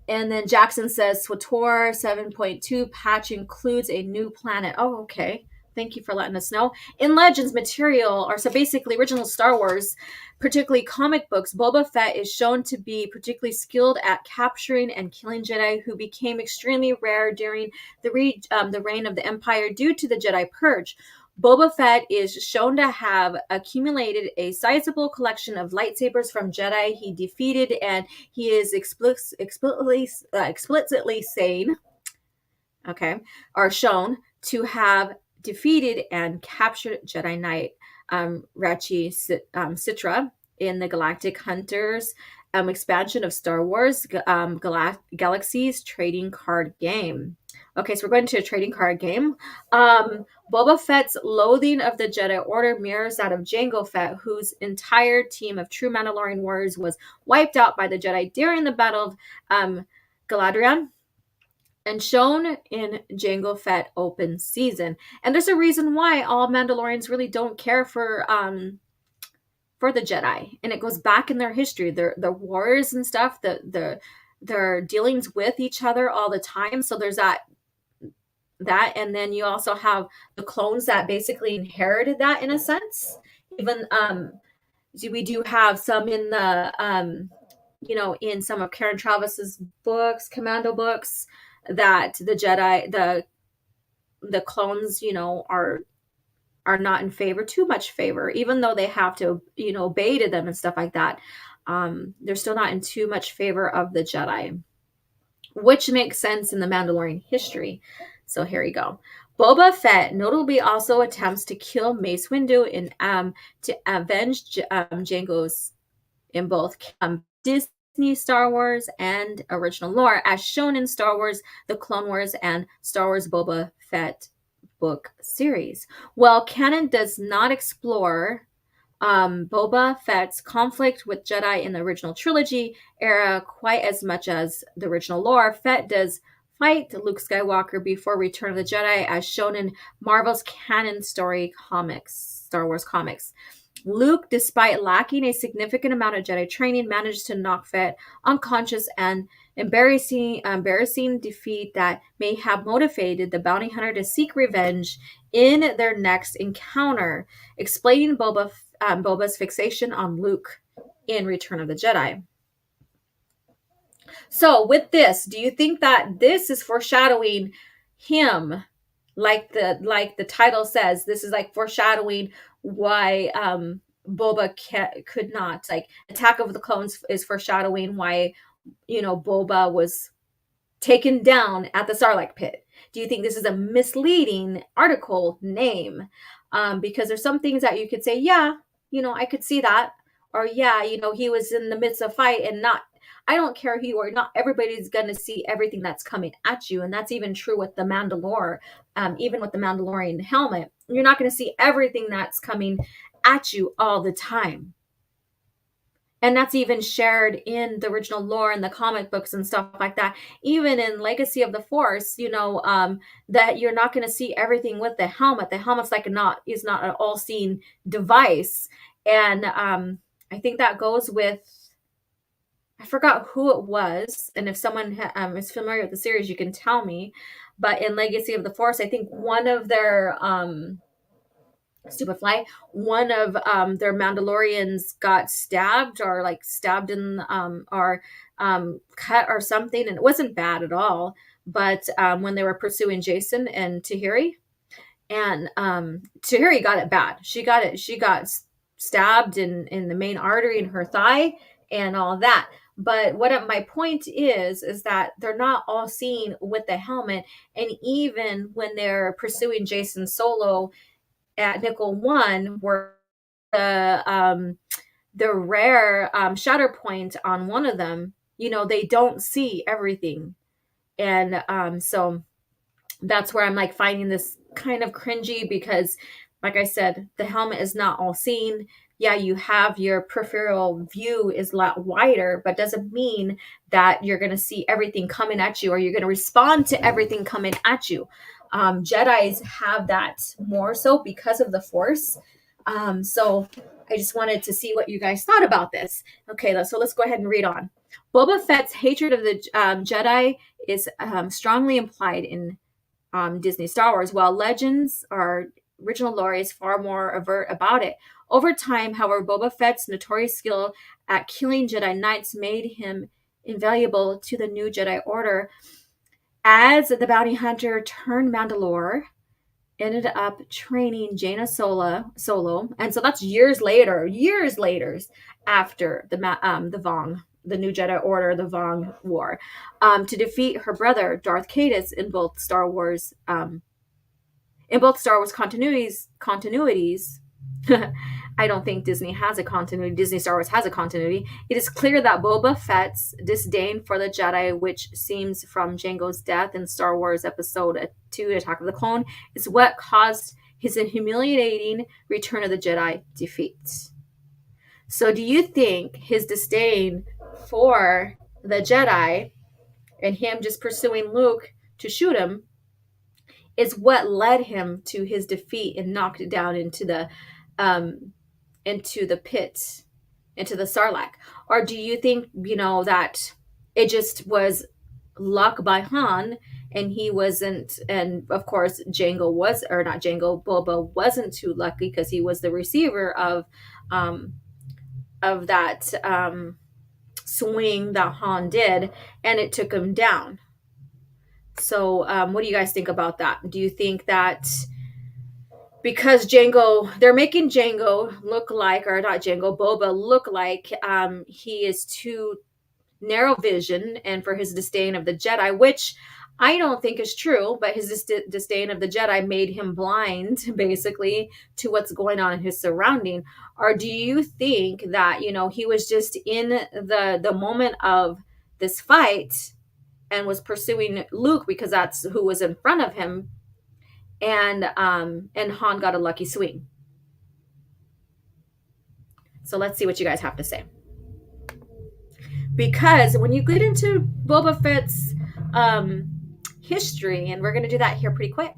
then Jackson says SWTOR 7.2 patch includes a new planet. Oh, okay. Thank you for letting us know. In Legends material, or so basically original Star Wars, particularly comic books, Boba Fett is shown to be particularly skilled at capturing and killing Jedi who became extremely rare during the reign of the Empire due to the Jedi Purge. Boba Fett is shown to have accumulated a sizable collection of lightsabers from Jedi he defeated, and he is explicitly saying, or shown to have defeated and captured Jedi Knight Rachi Citra in the Galactic Hunters expansion of Star Wars Galaxy's trading card game. Okay, so we're going to a trading card game. Boba Fett's loathing of the Jedi Order mirrors that of Jango Fett, whose entire team of true Mandalorian warriors was wiped out by the Jedi during the Battle of Galadriel, and shown in Jango Fett open season. And there's a reason why all Mandalorians really don't care for the Jedi, and it goes back in their history, their wars and stuff, their dealings with each other all the time. So there's that, and then you also have the clones that basically inherited that in a sense. Even we do have some in the in some of Karen Travis's books, Commando books, that the Jedi, the clones, are not in favor, too much favor, even though they have to, obey to them and stuff like that. They're still not in too much favor of the Jedi, which makes sense in the Mandalorian history. So here we go. Boba Fett notably also attempts to kill Mace Windu to avenge Jango's in both Disney Star Wars and original lore, as shown in Star Wars The Clone Wars and Star Wars Boba Fett book series. Well, canon does not explore Boba Fett's conflict with Jedi in the original trilogy era quite as much as the original lore. Fett does fight Luke Skywalker before Return of the Jedi, as shown in Marvel's canon story comics, Star Wars comics. Luke, despite lacking a significant amount of Jedi training, managed to knock Fett unconscious, and embarrassing defeat that may have motivated the bounty hunter to seek revenge in their next encounter, explaining Boba's fixation on Luke in Return of the Jedi. So with this, do you think that this is foreshadowing him, like the title says, this is like foreshadowing why Boba could not, like Attack of the Clones is foreshadowing why Boba was taken down at the Sarlacc pit? Do you think this is a misleading article name? Because there's some things that you could say, yeah, I could see that, or yeah, he was in the midst of fight, and I don't care who you are, not everybody's gonna see everything that's coming at you, and that's even true with the Mandalore. Even with the Mandalorian helmet, you're not going to see everything that's coming at you all the time. And that's even shared in the original lore and the comic books and stuff like that. Even in Legacy of the Force, that you're not going to see everything with the helmet. The helmet's is not an all-seeing device. And I think that goes with, I forgot who it was, and if someone is familiar with the series, you can tell me. But in Legacy of the Force, I think one of their stupid fly, one of their Mandalorians got stabbed, or like stabbed in or cut or something, and it wasn't bad at all. But when they were pursuing Jason and Tahiri, and Tahiri got it bad. She got stabbed in the main artery in her thigh and all that. But my point is that they're not all seen with the helmet, and even when they're pursuing Jason Solo at Nickel One, where the rare shatter point on one of them, they don't see everything, and so that's where I'm like finding this kind of cringy, because like I said, the helmet is not all seen. Yeah, you have your peripheral view is a lot wider, but doesn't mean that you're going to see everything coming at you, or you're going to respond to everything coming at you. Jedis have that more so because of the Force. So I just wanted to see what you guys thought about this. Okay, so let's go ahead and read on. Boba Fett's hatred of the Jedi is strongly implied in Disney Star Wars, while Legends or original lore is far more overt about it. Over time, however, Boba Fett's notorious skill at killing Jedi Knights made him invaluable to the new Jedi Order. As the bounty hunter turned Mandalore, ended up training Jaina Solo, and so that's years later, after the Vong, the New Jedi Order, the Vong War, to defeat her brother Darth Caedus in both Star Wars continuities. I don't think Disney has a continuity. Disney Star Wars has a continuity. It is clear that Boba Fett's disdain for the Jedi, which seems from Jango's death in Star Wars Episode 2, Attack of the Clone, is what caused his humiliating Return of the Jedi defeat. So do you think his disdain for the Jedi and him just pursuing Luke to shoot him is what led him to his defeat and knocked it down into the pit, into the Sarlacc? Or do you think, that it just was luck by Han, and he wasn't, and of course Boba wasn't too lucky because he was the receiver of that swing that Han did, and it took him down. So what do you guys think about that? Do you think that because they're making Jango look like, or not Jango, Boba look like he is too narrow vision, and for his disdain of the Jedi, which I don't think is true, but his disdain of the Jedi made him blind, basically, to what's going on in his surrounding? Or do you think that, he was just in the moment of this fight and was pursuing Luke because that's who was in front of him, and Han got a lucky swing? So let's see what you guys have to say. Because when you get into Boba Fett's history, and we're going to do that here pretty quick,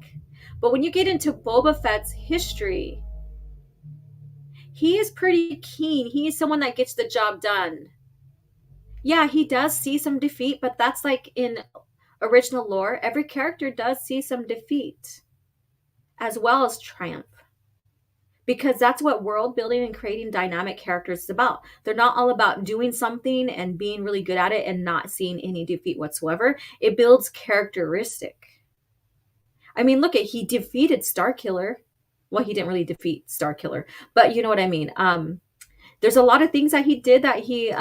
but when you get into Boba Fett's history, he is pretty keen. He is someone that gets the job done. Yeah, he does see some defeat, but that's like in original lore. Every character does see some defeat as well as triumph, because that's what world building and creating dynamic characters is about. They're not all about doing something and being really good at it and not seeing any defeat whatsoever. It builds characteristic. I mean, look, he defeated Starkiller. Well, he didn't really defeat Starkiller, but you know what I mean. There's a lot of things that he did that he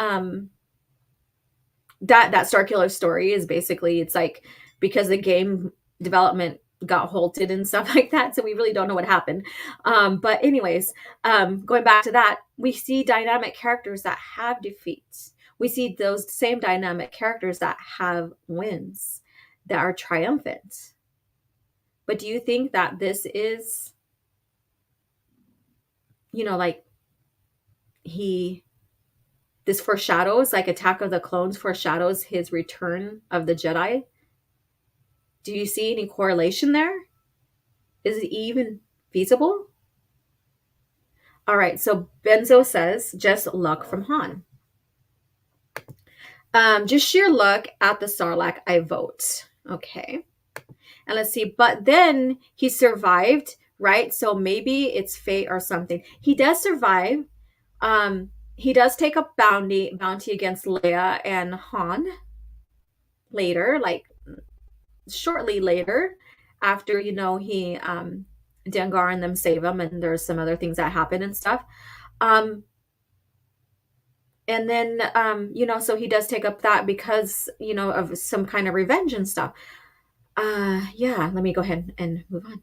that Starkiller story is basically, it's like, because the game development got halted and stuff like that, so we really don't know what happened. But anyways, going back to that, we see dynamic characters that have defeats. We see those same dynamic characters that have wins, that are triumphant. But do you think that this is, like, this foreshadows, like Attack of the Clones foreshadows his return of the Jedi? Do you see any correlation there? Is it even feasible? All right, so Benzo says, just luck from Han. Just sheer look at the Sarlacc, I vote. Okay. And let's see. But then he survived, right? So maybe it's fate or something. He does survive. He does take a bounty against Leia and Han later, like shortly later, after he Dengar and them save him, and there's some other things that happen and stuff. And then so he does take up that because of some kind of revenge and stuff. Yeah, let me go ahead and move on.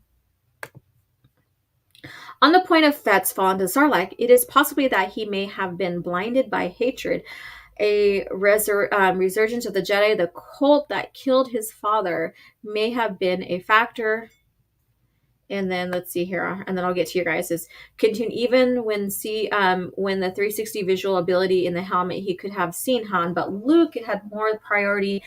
On the point of Fett's fall into Sarlacc, it is possibly that he may have been blinded by hatred, a resurgence of the Jedi. The cult that killed his father may have been a factor. And then let's see here, and then I'll get to your guys' continue. Even when the 360 visual ability in the helmet, he could have seen Han, but Luke had more priority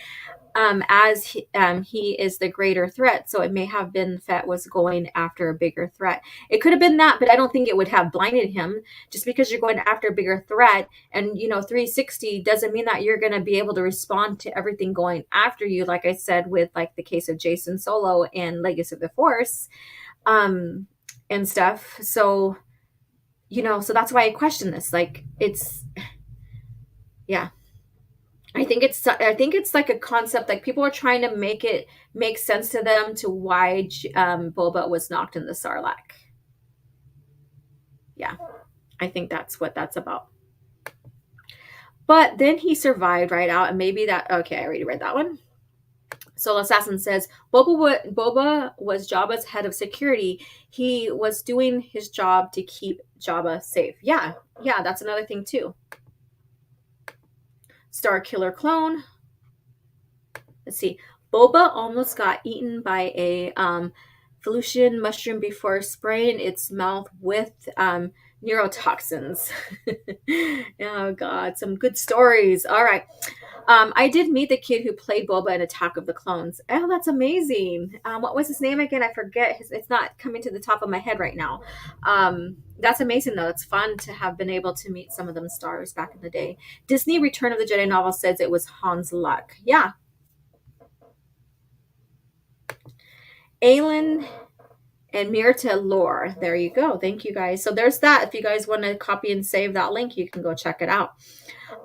as he is the greater threat. So it may have been Fett was going after a bigger threat. It could have been that, but I don't think it would have blinded him. Just because you're going after a bigger threat, and 360 doesn't mean that you're going to be able to respond to everything going after you. Like I said, with like the case of Jason Solo and Legacy of the Force, and stuff. So so that's why I question this. Like yeah. I think it's like a concept, like people are trying to make it make sense to them to why Boba was knocked in the Sarlacc. Yeah, I think that's what that's about. But then he survived right out, and maybe that. Okay, I already read that one. So Assassin says Boba was Jabba's head of security. He was doing his job to keep Jabba safe. Yeah, that's another thing too. Star Killer clone. Let's see. Boba almost got eaten by a Felucian mushroom before spraying its mouth with neurotoxins. Oh, God. Some good stories. All right. I did meet the kid who played Boba in Attack of the Clones. Oh, that's amazing. What was his name again? I forget. It's not coming to the top of my head right now. That's amazing, though. It's fun to have been able to meet some of them stars back in the day. Disney Return of the Jedi novel says it was Han's luck. Yeah. Aelin and Mirta lore. There you go. Thank you, guys. So there's that. If you guys want to copy and save that link, you can go check it out.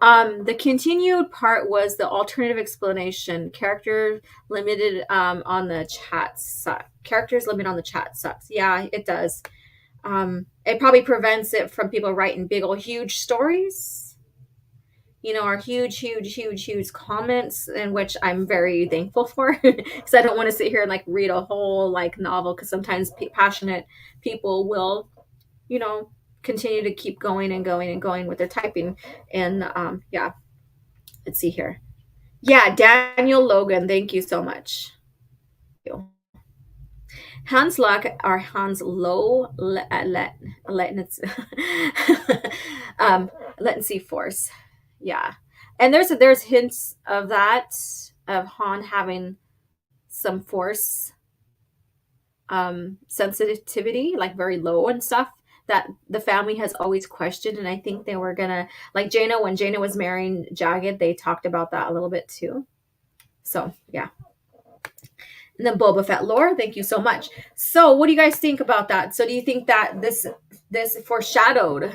The continued part was the alternative explanation. Character limited on the chat suck. Characters limit on the chat sucks. Yeah, it does. It probably prevents it from people writing big old huge stories. Our huge comments, in which I'm very thankful for, because I don't want to sit here and like read a whole like novel, because sometimes passionate people will, continue to keep going and going and going with their typing. And yeah, let's see here. Yeah, Daniel Logan, thank you so much. Hans luck or Hans low latency force. Yeah, and there's hints of that, of Han having some force sensitivity, like very low and stuff, that the family has always questioned. And I think they were gonna, like Jaina, when Jaina was marrying Jagged, they talked about that a little bit too. So yeah. And then Boba Fett lore, thank you so much. So what do you guys think about that? So do you think that this foreshadowed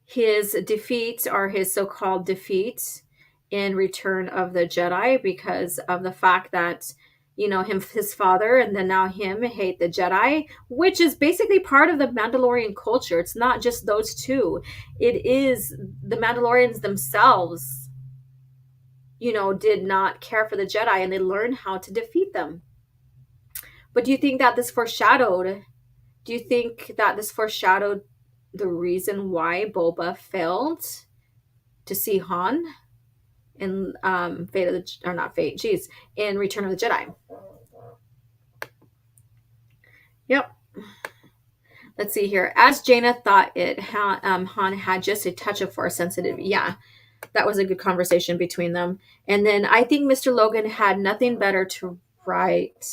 his defeat, or his so-called defeat in Return of the Jedi, because of the fact that his father, and then now him, hate the Jedi, which is basically part of the Mandalorian culture. It's not just those two. It is the Mandalorians themselves, did not care for the Jedi, and they learned how to defeat them. But do you think that this foreshadowed the reason why Boba failed to see Han in in Return of the Jedi? Yep. Let's see here. As Jaina thought it, Han had just a touch of force sensitivity. Yeah, that was a good conversation between them. And then I think Mr. Logan had nothing better to write.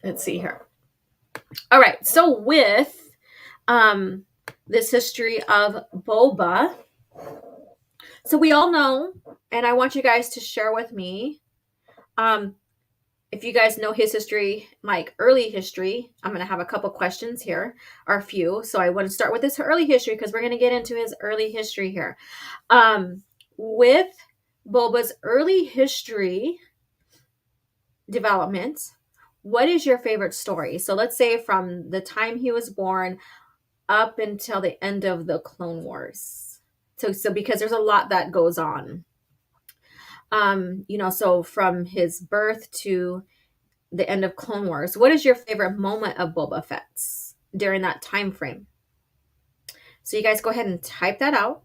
Let's see here. All right. So with um this history of Boba, so we all know, and I want you guys to share with me, um, if you guys know his history, like early history. I'm gonna have a couple questions here, or a few. So I want to start with his early history because we're gonna get into his early history here. With Boba's early history development, what is your favorite story? So let's say from the time he was born up until the end of the Clone Wars. So because there's a lot that goes on. So from his birth to the end of Clone Wars, what is your favorite moment of Boba Fett's during that time frame? So you guys go ahead and type that out.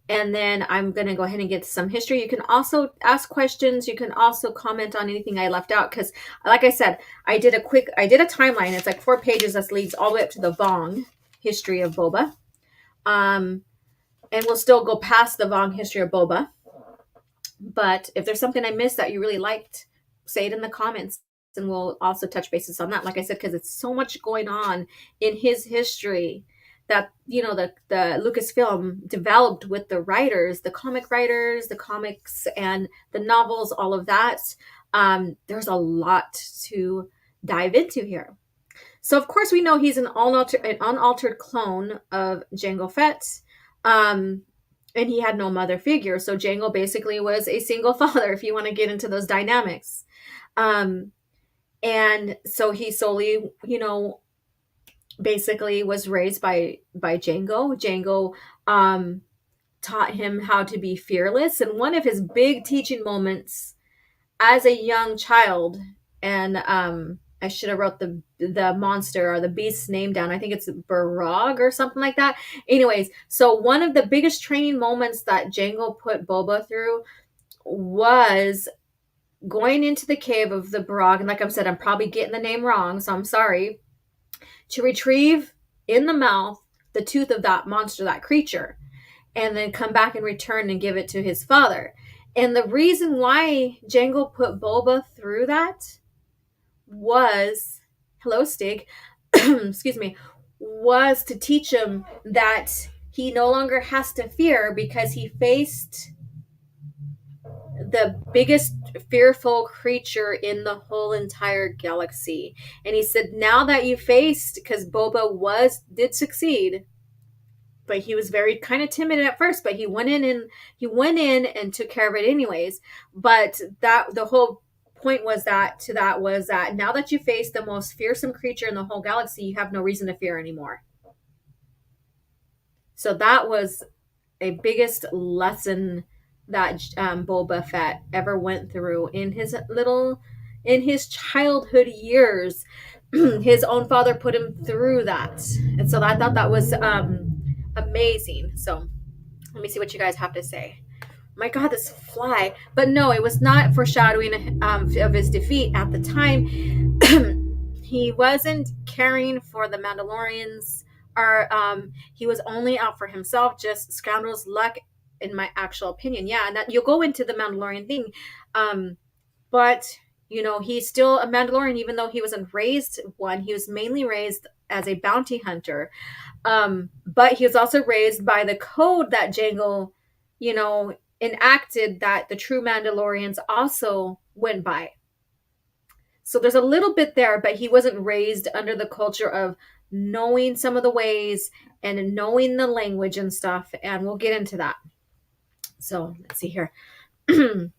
And then I'm going to go ahead and get some history. You can also ask questions. You can also comment on anything I left out. Because like I said, I did a timeline. It's like 4 pages that leads all the way up to the Vong history of Boba. And we'll still go past the Vong history of Boba. But if there's something I missed that you really liked, say it in the comments. And we'll also touch bases on that. Like I said, because it's so much going on in his history that the Lucasfilm developed with the writers, the comic writers, the comics and the novels, all of that. There's a lot to dive into here. So of course we know he's an unaltered clone of Jango Fett, and he had no mother figure. So Jango basically was a single father, if you want to get into those dynamics. And so he solely, basically was raised by Jango. Jango taught him how to be fearless, and one of his big teaching moments as a young child, and I should have wrote the monster or the beast's name down. I think it's Barog or something like that. Anyways, so one of the biggest training moments that Jango put Boba through was going into the cave of the Barog, and like I said, I'm probably getting the name wrong, so I'm sorry, to retrieve in the mouth the tooth of that monster, that creature, and then come back and return and give it to his father. And the reason why Jango put Boba through that was, hello Stig, excuse me, was to teach him that he no longer has to fear, because he faced the biggest fearful creature in the whole entire galaxy. And he said, now that you faced, because Boba did succeed, but he was very kind of timid at first, but he went in and took care of it anyways. But that the whole point was that now that you face the most fearsome creature in the whole galaxy, you have no reason to fear anymore. So that was a biggest lesson that Boba Fett ever went through in his childhood years. His own father put him through that, and so I thought that was amazing. So let me see what you guys have to say. My God, this fly! But no, it was not foreshadowing of his defeat at the time. He wasn't caring for the Mandalorians, or he was only out for himself, just scoundrel's luck, in my actual opinion. Yeah, and that you'll go into the Mandalorian thing, but he's still a Mandalorian, even though he wasn't raised one. He was mainly raised as a bounty hunter, but he was also raised by the code that Jango, enacted, that the true Mandalorians also went by. So there's a little bit there, but he wasn't raised under the culture of knowing some of the ways and knowing the language and stuff, and we'll get into that. So let's see here. Oh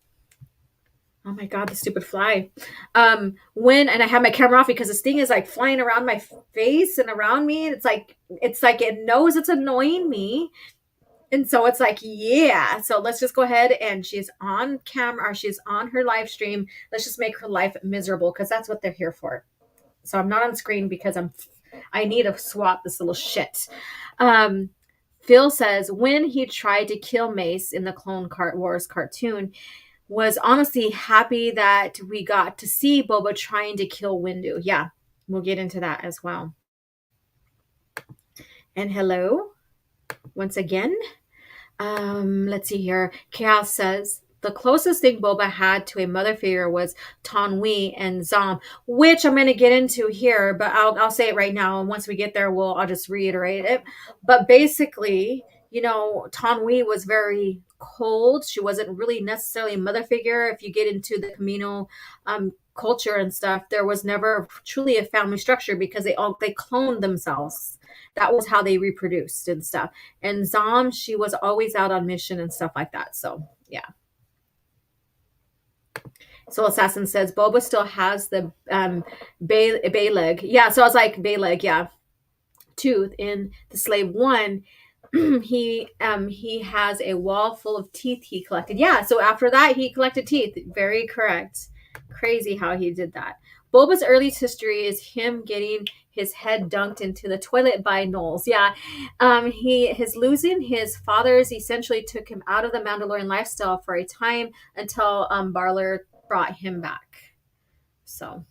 my God, the stupid fly. And I have my camera off because this thing is like flying around my face and around me. And it's like it knows it's annoying me. And so it's like, yeah. So let's just go ahead, and she's on camera, or she's on her live stream. Let's just make her life miserable, because that's what they're here for. So I'm not on screen because I need to swap this little shit. Phil says, when he tried to kill Mace in the Clone Wars cartoon, was honestly happy that we got to see Boba trying to kill Windu. Yeah, we'll get into that as well. And hello, once again. Let's see here. Chaos says, the closest thing Boba had to a mother figure was Tanwi and Zom, which I'm going to get into here, but I'll say it right now. And once we get there, I'll just reiterate it. But basically, Tanwi was very cold. She wasn't really necessarily a mother figure. If you get into the Camino culture and stuff, there was never truly a family structure because they cloned themselves. That was how they reproduced and stuff. And Zom, she was always out on mission and stuff like that. So yeah. So Assassin says Boba still has the bay leg. Yeah, so I was like, bay leg, yeah. Tooth in the Slave One. he has a wall full of teeth he collected. Yeah, so after that he collected teeth. Very correct. Crazy how he did that. Boba's earliest history is him getting his head dunked into the toilet by Knowles. Yeah. His losing his fathers essentially took him out of the Mandalorian lifestyle for a time until Barler brought him back. So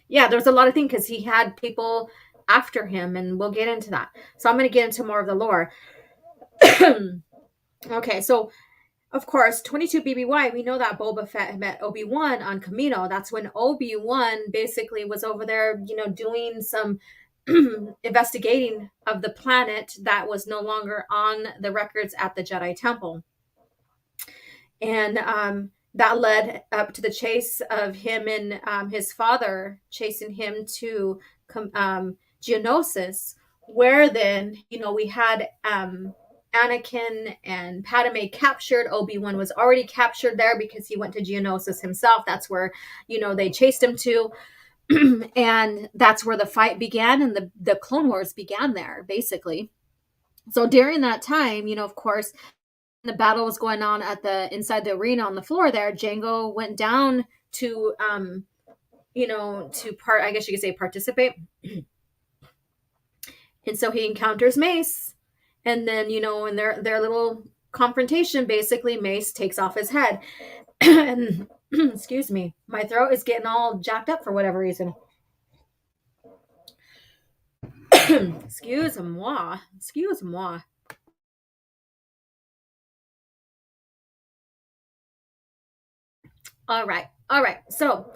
yeah, there's a lot of things because he had people after him, and we'll get into that. So I'm going to get into more of the lore. Okay, so of course, 22 BBY, we know that Boba Fett met Obi-Wan on Camino. That's when Obi-Wan basically was over there, doing some investigating of the planet that was no longer on the records at the Jedi Temple. And that led up to the chase of him and his father chasing him to Geonosis, where then, we had Anakin and Padme captured. Obi-Wan was already captured there because he went to Geonosis himself. That's where, they chased him to. And that's where the fight began, and the Clone Wars began there, basically. So during that time, of course, the battle was going on inside the arena on the floor there. Jango went down to, I guess you could say participate. And so he encounters Mace. And then, in their little confrontation, basically, Mace takes off his head. And, excuse me, my throat is getting all jacked up for whatever reason. Excuse-moi. All right. So,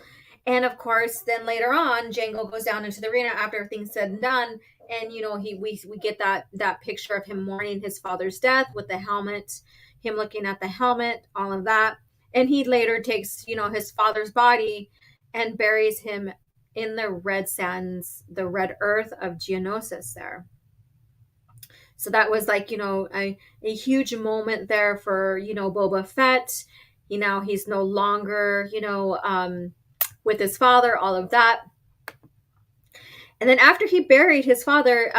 and of course, then later on, Jango goes down into the arena after everything's said and done. And, we get that picture of him mourning his father's death with the helmet, him looking at the helmet, all of that. And he later takes, his father's body and buries him in the red sands, the red earth of Geonosis there. So that was like, a huge moment there for, Boba Fett. He's no longer, with his father, all of that. And then after he buried his father,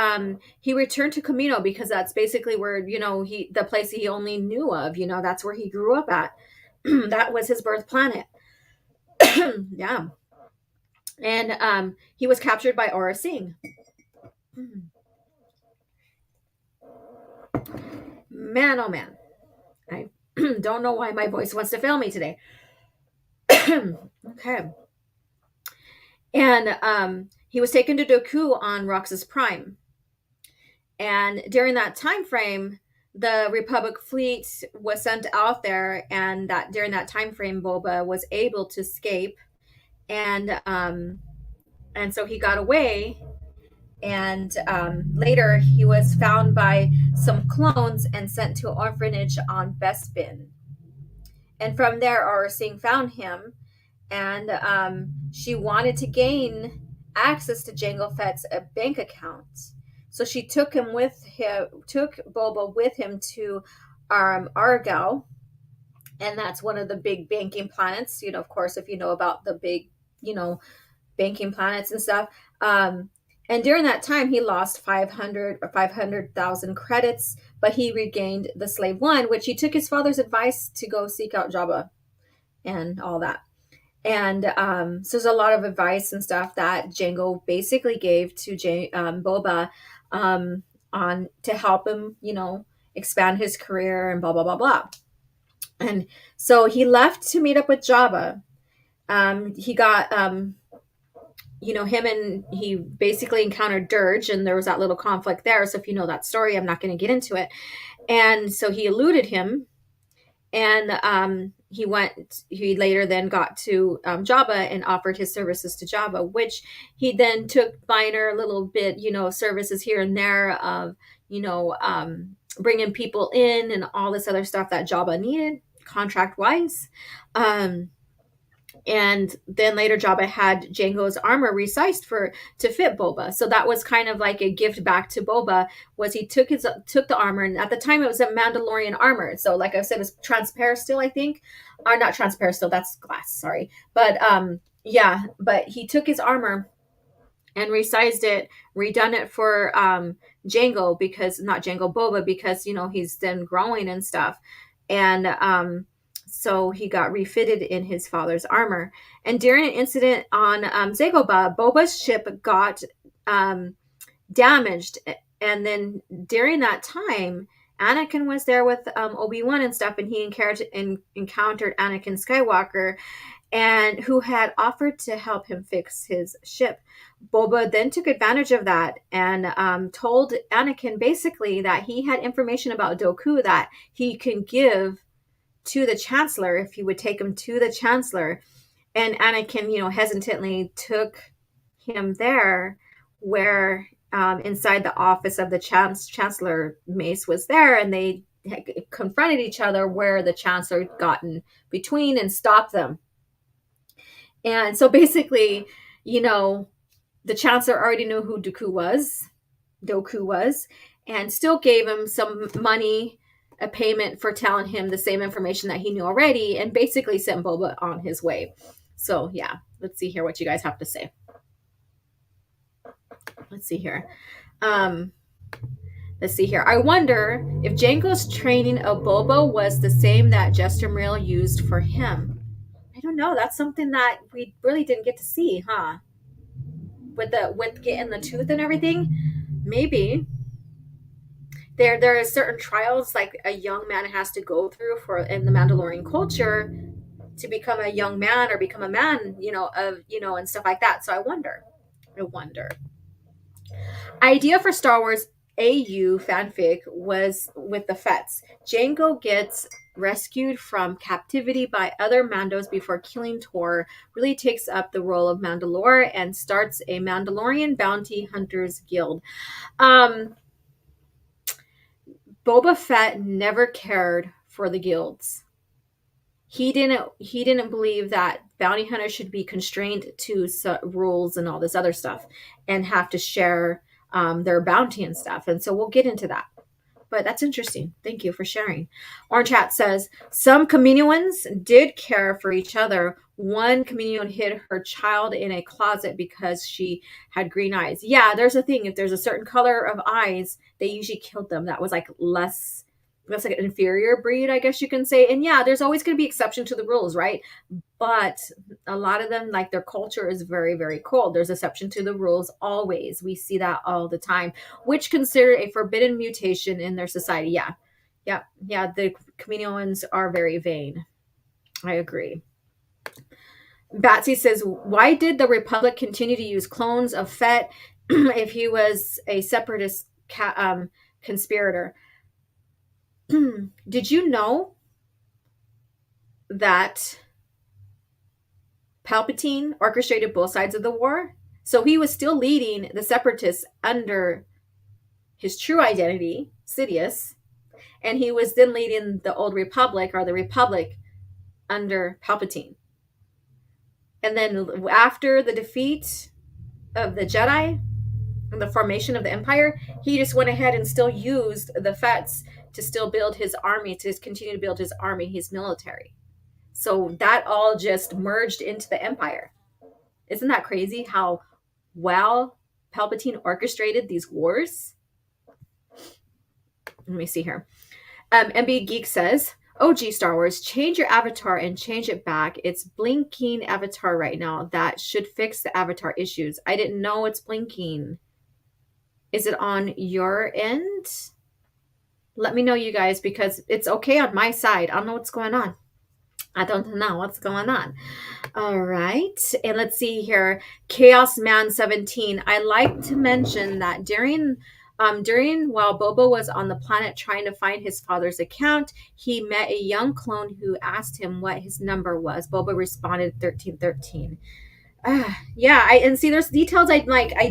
he returned to Camino because that's basically where, the place he only knew of, that's where he grew up at. That was his birth planet. Yeah. And he was captured by Aura Singh. Man, oh man. I don't know why my voice wants to fail me today. Okay. And he was taken to Dooku on Roxas Prime. And during that time frame, the Republic fleet was sent out there, and that during that time frame, Boba was able to escape, and so he got away. And later, he was found by some clones and sent to an orphanage on Bespin. And from there, Aura Singh found him, and she wanted to gain access to Jango Fett's bank account. So she took Boba with him to Argao, and that's one of the big banking planets. Of course, if you know about the big, banking planets and stuff. And during that time, he lost 500,000 credits, but he regained the Slave One, which he took his father's advice to go seek out Jabba and all that. And so there's a lot of advice and stuff that Jango basically gave to Boba on to help him, expand his career and blah, blah, blah, blah. And so he left to meet up with Jabba. He got, him and he basically encountered Dirge, and there was that little conflict there. So if you know that story, I'm not going to get into it. And so he eluded him. And he later then got to Jabba and offered his services to Jabba, which he then took minor little bit, services here and there of, bringing people in and all this other stuff that Jabba needed contract wise. And then later Jabba had Jango's armor resized to fit Boba. So that was kind of like a gift back to Boba, was he took the armor, and at the time it was a Mandalorian armor. So like I said, it was transparent still, I think. Or not transparent still, that's glass, sorry. But yeah, but he took his armor and resized it, redone it for Jango, because not Jango, Boba, because he's then growing and stuff. And so he got refitted in his father's armor. And during an incident on Dagobah, Boba's ship got damaged. And then during that time, Anakin was there with Obi-Wan and stuff, and he encountered Anakin Skywalker, and who had offered to help him fix his ship. Boba then took advantage of that and told Anakin basically that he had information about Dooku that he can give to the Chancellor if he would take him to the Chancellor. And Anakin, hesitantly took him there, where inside the office of the Chancellor, Mace was there, and they confronted each other, where the Chancellor had gotten between and stopped them. And so basically, the Chancellor already knew who Dooku was, and still gave him some money, a payment for telling him the same information that he knew already, and basically sent Boba on his way. So yeah, let's see here what you guys have to say. Let's see here. I wonder if Jango's training of Boba was the same that Jestemriel used for him. I don't know. That's something that we really didn't get to see, huh? With getting the tooth and everything, maybe. There are certain trials like a young man has to go through in the Mandalorian culture to become a young man or become a man, and stuff like that. So I wonder. Idea for Star Wars AU fanfic was with the Fetts. Jango gets rescued from captivity by other Mandos before killing Tor, really takes up the role of Mandalore and starts a Mandalorian bounty hunters guild. Boba Fett never cared for the guilds. He didn't believe that bounty hunters should be constrained to rules and all this other stuff and have to share their bounty and stuff. And so we'll get into that. But that's interesting. Thank you for sharing. Orange Hat says, some Kaminoans did care for each other. One Kaminoan hid her child in a closet because she had green eyes. Yeah, there's a thing. If there's a certain color of eyes, they usually killed them. That was like that's like an inferior breed, I guess you can say. And yeah, there's always going to be exception to the rules, right? But a lot of them, like, their culture is very, very cold. There's exception to the rules always. We see that all the time, which consider a forbidden mutation in their society. Yeah. The Kaminoans are very vain. I agree. Batsy says, why did the Republic continue to use clones of Fett if he was a separatist conspirator? Did you know that Palpatine orchestrated both sides of the war? So he was still leading the separatists under his true identity, Sidious, and he was then leading the old Republic, or the Republic, under Palpatine. And then after the defeat of the Jedi and the formation of the Empire, he just went ahead and still used the Fetts to still build his army, to continue to build his army, his military. So that all just merged into the Empire. Isn't that crazy how well Palpatine orchestrated these wars? Let me see here. MB Geek says, O.G.Starwars, change your avatar and change it back. It's blinking avatar right now. That should fix the avatar issues. I didn't know it's blinking. Is it on your end? Let me know, you guys, because it's okay on my side. I don't know what's going on. All right. And let's see here. Chaos Man 17. I like to mention that during While Boba was on the planet trying to find his father's account, he met a young clone who asked him what his number was. Boba responded 1313. Yeah, and see, there's details I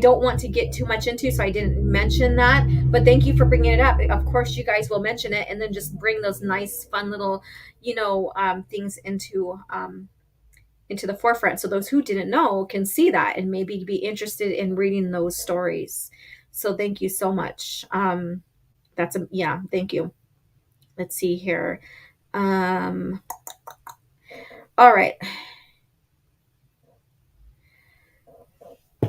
don't want to get too much into, so I didn't mention that. But thank you for bringing it up. Of course, you guys will mention it, and then just bring those nice, fun little, things into the forefront, so those who didn't know can see that and maybe be interested in reading those stories. So thank you so much. Yeah, thank you. Let's see here. All right.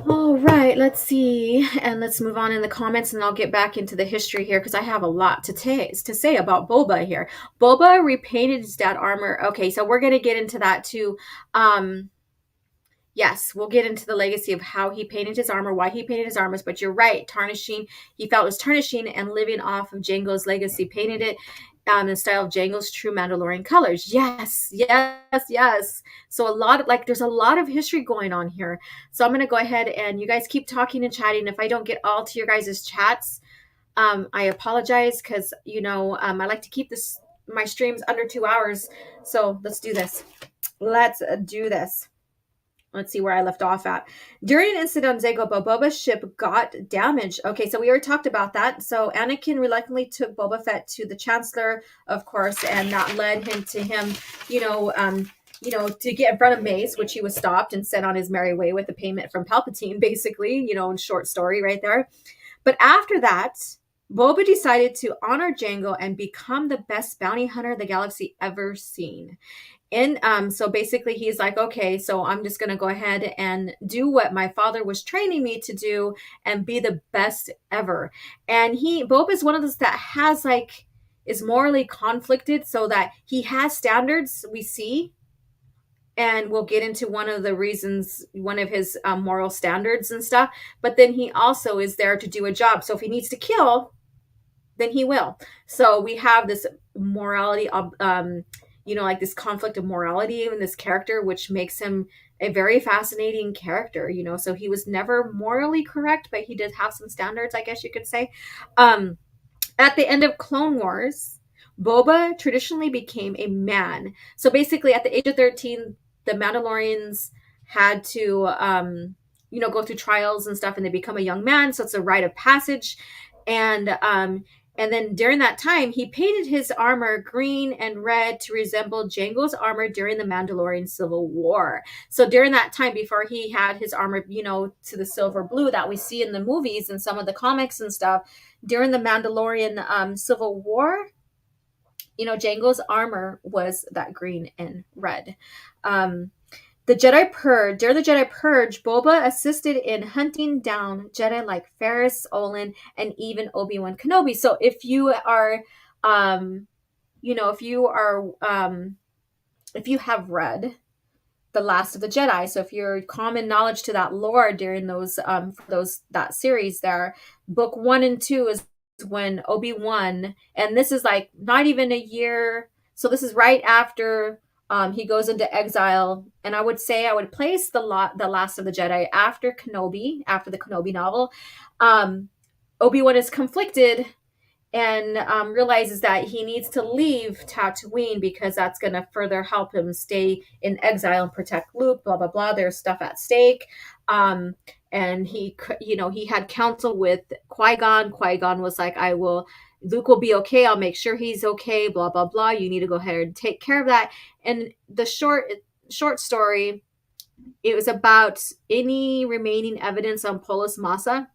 All right, let's see. And let's move on in the comments, and I'll get back into the history here because I have a lot to say about Boba here. Boba repainted his dad armor. Okay, so we're going to get into that too. Yes, we'll get into the legacy of how he painted his armor, why he painted his armors, but you're right, tarnishing, he felt it was tarnishing, and living off of Jango's legacy, painted it in the style of Jango's true Mandalorian colors. Yes, yes, yes. So there's a lot of history going on here. So I'm going to go ahead, and you guys keep talking and chatting. If I don't get all to your guys' chats, I apologize, because, I like to keep my streams under 2 hours. So let's do this. Let's do this. Let's see where I left off at. During an incident on Dagobah, Boba's ship got damaged. Okay, so we already talked about that. So Anakin reluctantly took Boba Fett to the Chancellor, of course, and that led him to get in front of Mace, which he was stopped and sent on his merry way with a payment from Palpatine, basically, in short story right there. But after that, Boba decided to honor Jango and become the best bounty hunter the galaxy ever seen. And so basically he's like, okay, so I'm just going to go ahead and do what my father was training me to do and be the best ever. And Boba is one of those that has is morally conflicted, so that he has standards we see. And we'll get into one of his moral standards and stuff. But then he also is there to do a job. So if he needs to kill, then he will. So we have this morality this conflict of morality in this character, which makes him a very fascinating character, so he was never morally correct, but he did have some standards, I guess you could say. At the end of Clone Wars, Boba traditionally became a man. So basically at the age of 13, the Mandalorians had to go through trials and stuff, and they become a young man, so it's a rite of passage. And then during that time, he painted his armor green and red to resemble Jango's armor during the Mandalorian Civil War. So during that time, before he had his armor, to the silver blue that we see in the movies and some of the comics and stuff, during the Mandalorian Civil War, Jango's armor was that green and red. During the Jedi Purge, Boba assisted in hunting down Jedi like Ferris Olin and even Obi-Wan Kenobi. So if you have read The Last of the Jedi, so if you're common knowledge to that lore during that series there, book 1 and 2 is when Obi-Wan, and this is not even a year, so this is right after he goes into exile, and I would say I would place the Last of the Jedi after Kenobi, after the Kenobi novel. Obi-Wan is conflicted and realizes that he needs to leave Tatooine because that's going to further help him stay in exile and protect Luke, blah, blah, blah. There's stuff at stake. And he had counsel with Qui-Gon. Qui-Gon was like, Luke will be okay. I'll make sure he's okay, blah, blah, blah. You need to go ahead and take care of that. And the short story, it was about any remaining evidence on Polis Massa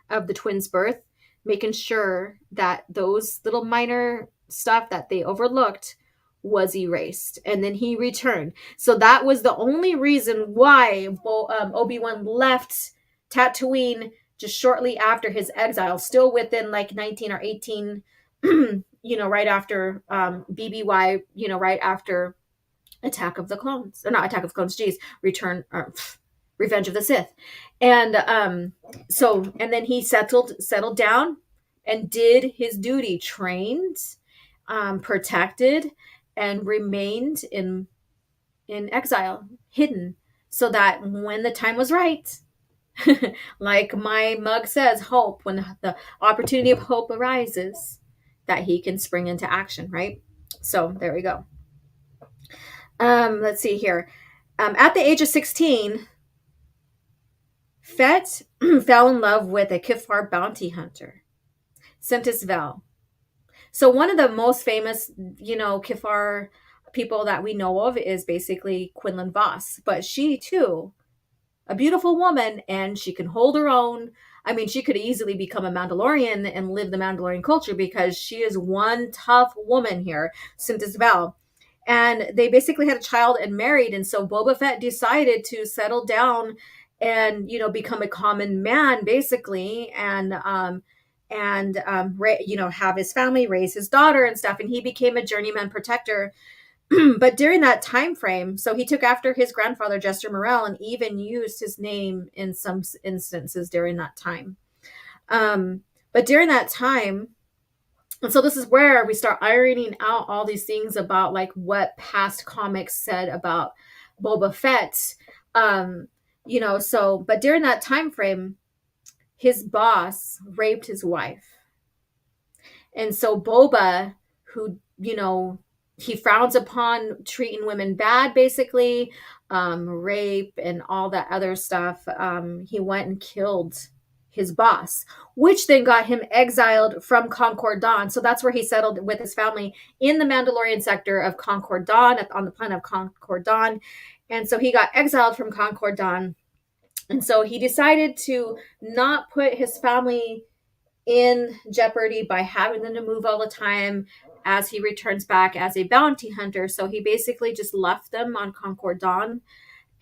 of the twins' birth, making sure that those little minor stuff that they overlooked was erased. And then he returned. So that was the only reason why Obi-Wan left Tatooine just shortly after his exile, still within 19 or 18, right after BBY, right after Attack of the Clones, or not Attack of the Clones, Revenge of the Sith. And and then he settled down and did his duty, trained, protected, and remained in exile, hidden, so that when the time was right, Like my mug says, hope, when the opportunity of hope arises, that he can spring into action, right? So there we go. Let's see here. At the age of 16, Fett fell in love with a Kifar bounty hunter, Sentis Vel. So one of the most famous, Kifar people that we know of is basically Quinlan Voss, but she too, a beautiful woman, and she can hold her own. I mean, she could easily become a Mandalorian and live the Mandalorian culture because she is one tough woman here, Sentis Val. And they basically had a child and married, and so Boba Fett decided to settle down and become a common man basically, and have his family, raise his daughter and stuff, and he became a journeyman protector. But during that time frame, so he took after his grandfather Jester Morel and even used his name in some instances during that time. But during that time, and so this is where we start ironing out all these things about like what past comics said about Boba Fett. But during that time frame, his boss raped his wife. And so Boba, who, he frowns upon treating women bad, basically, rape and all that other stuff. He went and killed his boss, which then got him exiled from Concord Dawn. So that's where he settled with his family in the Mandalorian sector of Concord Dawn, on the planet of Concord Dawn. And so he got exiled from Concord Dawn. And so he decided to not put his family in jeopardy by having them to move all the time as he returns back as a bounty hunter. So he basically just left them on Concord Dawn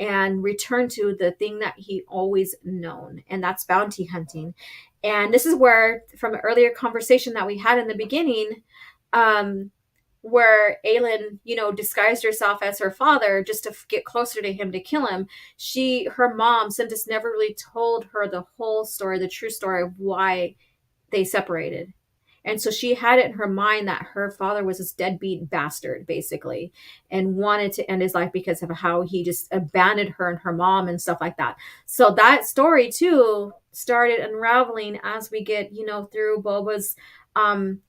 and returned to the thing that he always known, and that's bounty hunting. And this is where, from an earlier conversation that we had in the beginning, where Aelin, disguised herself as her father just to get closer to him to kill him. Her mom, Sentis, never really told her the whole story, the true story of why they separated. And so she had it in her mind that her father was this deadbeat bastard, basically, and wanted to end his life because of how he just abandoned her and her mom and stuff like that. So that story, too, started unraveling as we get, through Boba's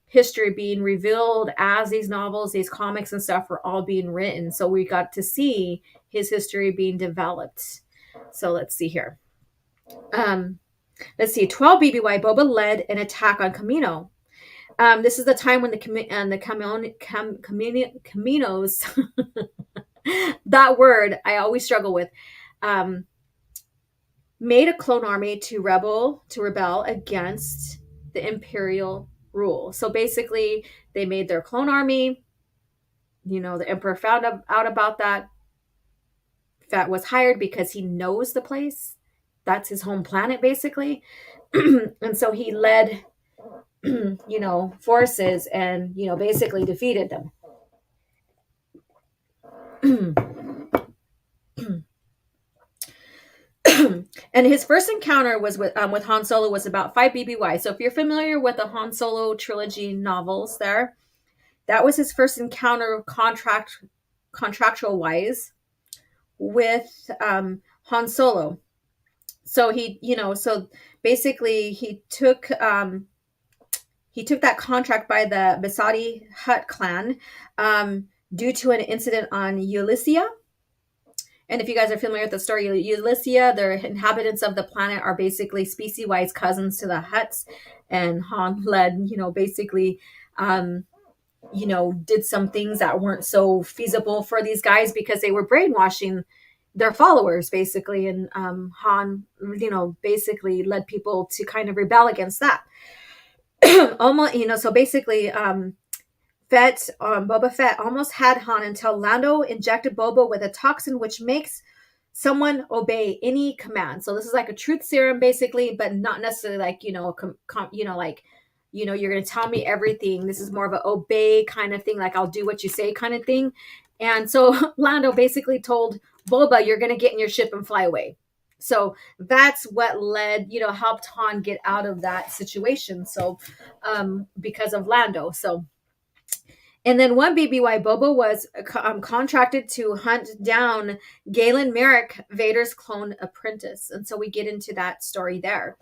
history being revealed as these novels, these comics and stuff were all being written. So we got to see his history being developed. So let's see here. Let's see. 12 BBY, Boba led an attack on Camino. This is the time when the Caminos, that word I always struggle with, made a clone army to rebel against the Imperial rule. So basically, they made their clone army. The Emperor found out about that. Fett was hired because he knows the place. That's his home planet, basically. And so he led, forces and, basically defeated them. And his first encounter was with Han Solo was about 5 BBY. So if you're familiar with the Han Solo trilogy novels there, that was his first encounter contractual wise with Han Solo. So so basically he took that contract by the Besati Hutt clan due to an incident on Elysia. And if you guys are familiar with the story, Elysia, the inhabitants of the planet are basically species-wise cousins to the Hutts. And Han led, basically, did some things that weren't so feasible for these guys because they were brainwashing their followers, basically. And Han, basically led people to kind of rebel against that. Almost, so basically, Boba Fett almost had Han until Lando injected Boba with a toxin which makes someone obey any command. So this is like a truth serum, basically, but not necessarily like you're going to tell me everything. This is more of an obey kind of thing, like I'll do what you say kind of thing. And so Lando basically told Boba, you're going to get in your ship and fly away. So that's what led, helped Han get out of that situation. So because of Lando. So And then one BBY, Boba was contracted to hunt down Galen Merrick, Vader's clone apprentice. And so we get into that story there.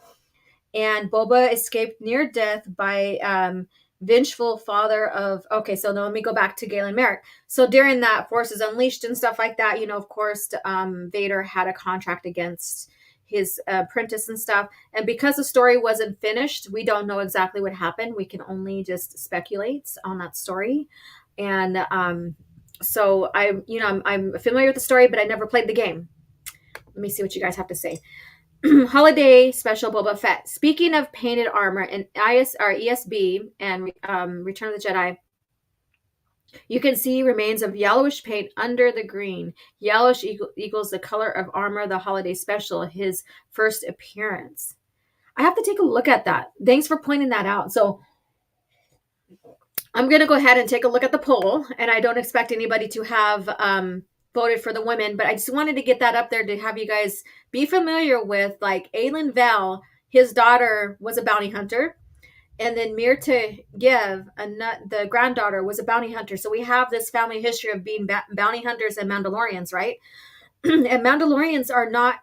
And Boba escaped near death by vengeful father of. Okay, so now let me go back to Galen Merrick. So during that Forces Unleashed and stuff like that, of course, Vader had a contract against his apprentice and stuff. And because the story wasn't finished, we don't know exactly what happened. We can only just speculate on that story. And so I'm familiar with the story, but I never played the game. Let me see what you guys have to say. Holiday special Boba Fett. Speaking of painted armor in ESB and Return of the Jedi, you can see remains of yellowish paint under the green. Yellowish equals the color of armor, the holiday special, his first appearance. I have to take a look at that. Thanks for pointing that out. So I'm going to go ahead and take a look at the poll, and I don't expect anybody to have voted for the women, but I just wanted to get that up there to have you guys be familiar with, like, Aelin Vel, his daughter was a bounty hunter, and then Mirta Gev, the granddaughter, was a bounty hunter. So we have this family history of being bounty hunters and Mandalorians, right? And Mandalorians are not,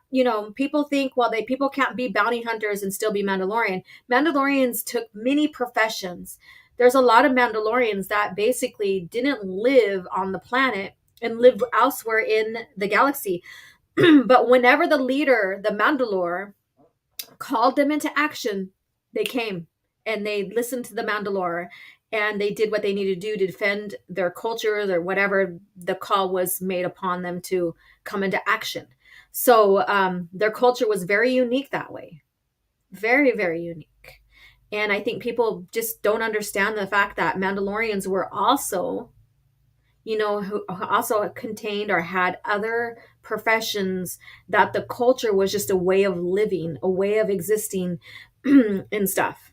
people think, well, people can't be bounty hunters and still be Mandalorian. Mandalorians took many professions. There's a lot of Mandalorians that basically didn't live on the planet and lived elsewhere in the galaxy. But whenever the leader, the Mandalore, called them into action, they came and they listened to the Mandalore and they did what they needed to do to defend their cultures or whatever the call was made upon them to come into action. So their culture was very unique that way. Very, very unique. And I think people just don't understand the fact that Mandalorians were also, who also contained or had other professions, that the culture was just a way of living, a way of existing and stuff.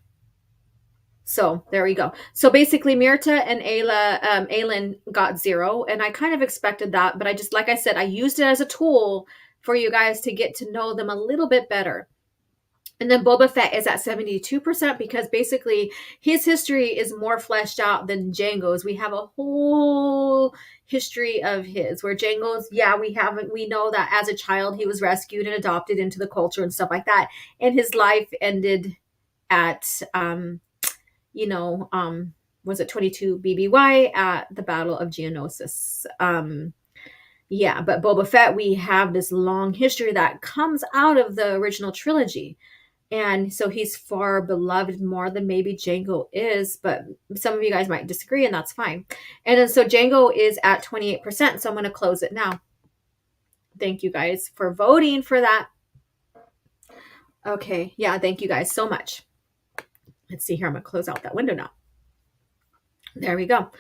So there we go. So basically Mirta and Aelin got 0, and I kind of expected that, but I just, like I said, I used it as a tool for you guys to get to know them a little bit better. And then Boba Fett is at 72% because basically his history is more fleshed out than Jango's. We have a whole history of his, where Jango's, we know that as a child he was rescued and adopted into the culture and stuff like that. And his life ended at, was it 22 BBY at the Battle of Geonosis. But Boba Fett, we have this long history that comes out of the original trilogy. And so he's far beloved more than maybe Jango is, but some of you guys might disagree, and that's fine. And then so Jango is at 28%, so I'm going to close it now. Thank you guys for voting for that. Okay, yeah, thank you guys so much. Let's see here. I'm going to close out that window now. There we go.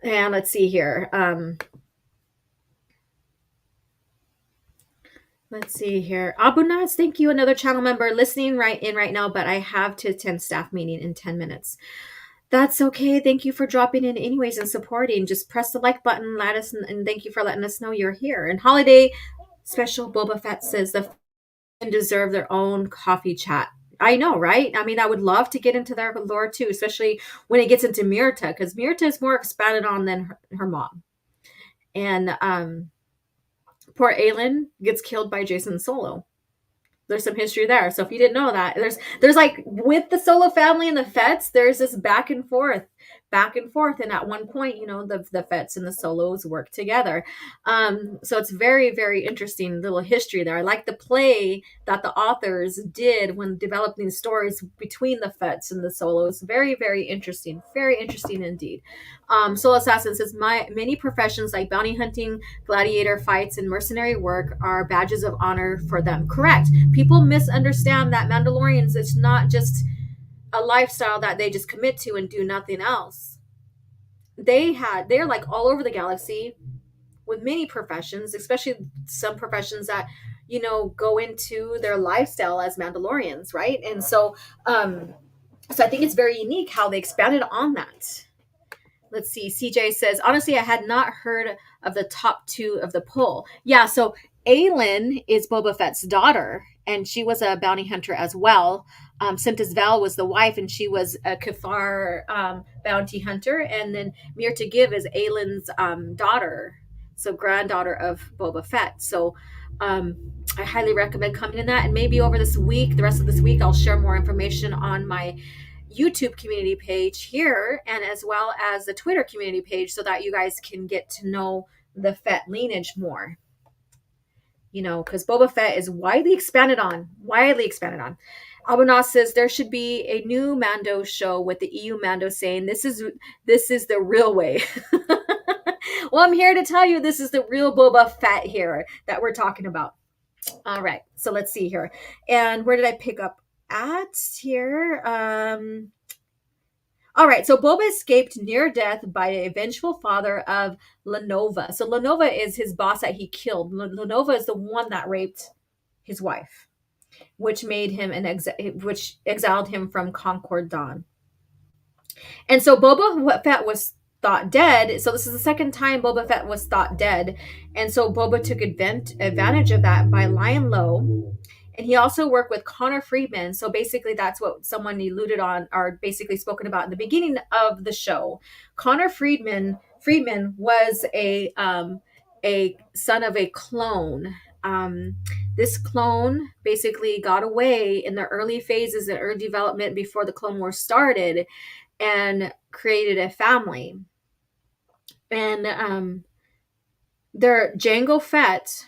And let's see here. Let's see here. Abunaz, thank you. Another channel member listening right now, but I have to attend staff meeting in 10 minutes. That's okay. Thank you for dropping in anyways and supporting. Just press the like button, let us, and thank you for letting us know you're here. And Holiday Special Boba Fett says the fans deserve their own coffee chat. I know, right? I mean, I would love to get into their lore too, especially when it gets into Mirta, because Mirta is more expanded on than her mom. And poor Aelin gets killed by Jason Solo. There's some history there. So if you didn't know that, there's like, with the Solo family and the Fetts, there's this back and forth. And at one point, the Fetts and the Solos work together. So it's very, very interesting little history there. I like the play that the authors did when developing stories between the Fetts and the Solos. Very, very interesting. Very interesting indeed. Soul Assassin says, many professions like bounty hunting, gladiator fights, and mercenary work are badges of honor for them. Correct. People misunderstand that Mandalorians, it's not just a lifestyle that they just commit to and do nothing else. They're like all over the galaxy with many professions, especially some professions that, go into their lifestyle as Mandalorians, right? And so I think it's very unique how they expanded on that. Let's see. CJ says, honestly, I had not heard of the top 2 of the poll. Yeah, so Aelin is Boba Fett's daughter, and she was a bounty hunter as well. Sintas Vel was the wife, and she was a Cathar bounty hunter. And then Mirta Give is Aelin's daughter, so granddaughter of Boba Fett. So I highly recommend coming to that. And maybe over this week, the rest of this week, I'll share more information on my YouTube community page here, and as well as the Twitter community page, so that you guys can get to know the Fett lineage more. You know, because Boba Fett is widely expanded on. Albanos says there should be a new Mando show with the EU Mando saying this is the real way. Well, I'm here to tell you this is the real Boba Fett here that we're talking about. All right, so let's see here. And where did I pick up at here? All right, so Boba escaped near death by the vengeful father of Lenova. So Lenova is his boss that he killed. Lenova is the one that raped his wife, which made him which exiled him from Concord Dawn. And so Boba Fett was thought dead. So this is the second time Boba Fett was thought dead. And so Boba took advantage of that by lying low. And he also worked with Connor Freeman. So basically that's what someone alluded on, or basically spoken about in the beginning of the show. Connor Freeman was a son of a clone. This clone basically got away in the early phases of early development before the Clone Wars started, and created a family. And their Jango Fett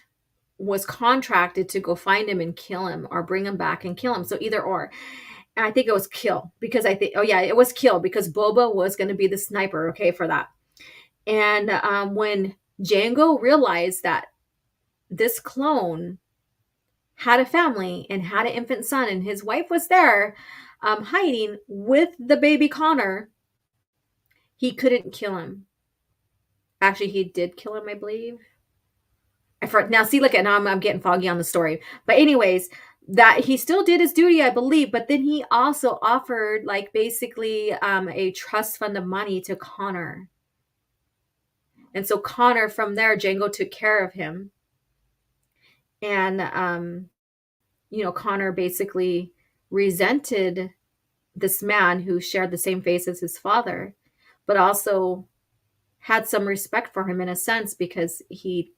was contracted to go find him and kill him, or bring him back and kill him. So either or. And I think it was kill, because it was kill, because Boba was going to be the sniper, okay, for that. And when Jango realized that this clone had a family and had an infant son, and his wife was there hiding with the baby Connor, he couldn't kill him. Actually, he did kill him, I believe. Now, see, look at now I'm getting foggy on the story. But anyways, that he still did his duty, I believe. But then he also offered, like, basically a trust fund of money to Connor. And so Connor, from there, Jango took care of him. And, Connor basically resented this man who shared the same face as his father, but also had some respect for him in a sense, because he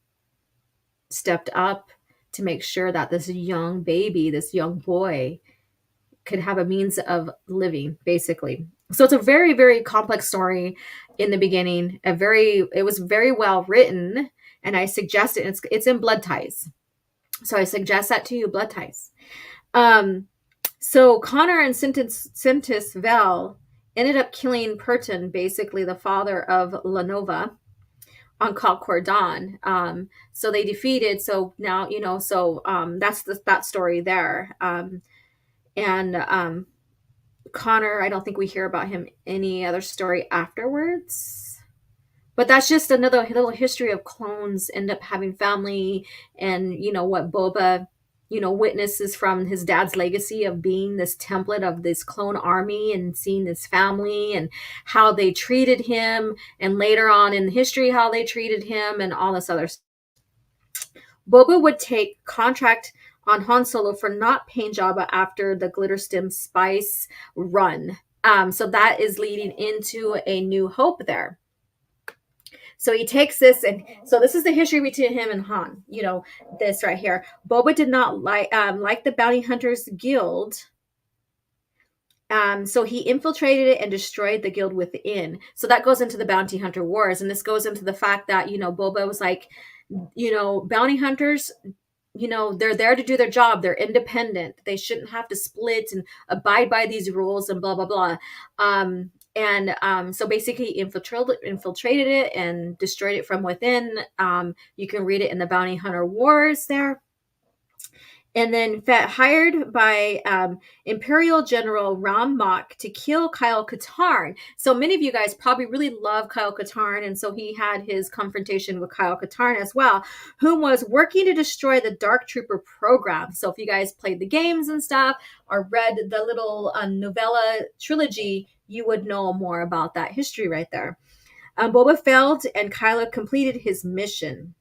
stepped up to make sure that this young baby, this young boy, could have a means of living, basically. So it's a very, very complex story in the beginning. It was very well written, and I suggest it. It's in Blood Ties. So I suggest that to you, Blood Ties. So Connor and Sintis Vel ended up killing Perton, basically the father of Lenova, on Concord Dawn. So they defeated. So now, that's that story there. And Connor, I don't think we hear about him any other story afterwards. But that's just another little history of clones end up having family, and what Boba witnesses from his dad's legacy of being this template of this clone army, and seeing his family and how they treated him, and later on in history how they treated him, and all this other stuff. Boba would take contract on Han Solo for not paying Jabba after the Glitterstim Spice run. So that is leading into A New Hope there. So he takes this, and so this is the history between him and Han. This right here. Boba did not like the Bounty Hunters Guild. So he infiltrated it and destroyed the guild within. So that goes into the Bounty Hunter Wars, and this goes into the fact that Boba was like, bounty hunters, they're there to do their job. They're independent. They shouldn't have to split and abide by these rules and blah blah blah. So basically infiltrated it and destroyed it from within. You can read it in the Bounty Hunter Wars there. And then Fett hired by Imperial General Ram Mak to kill Kyle Katarn. So many of you guys probably really love Kyle Katarn, and so he had his confrontation with Kyle Katarn as well, whom was working to destroy the Dark Trooper program. So if you guys played the games and stuff, or read the little novella trilogy, you would know more about that history right there. Boba failed, and Kylo completed his mission.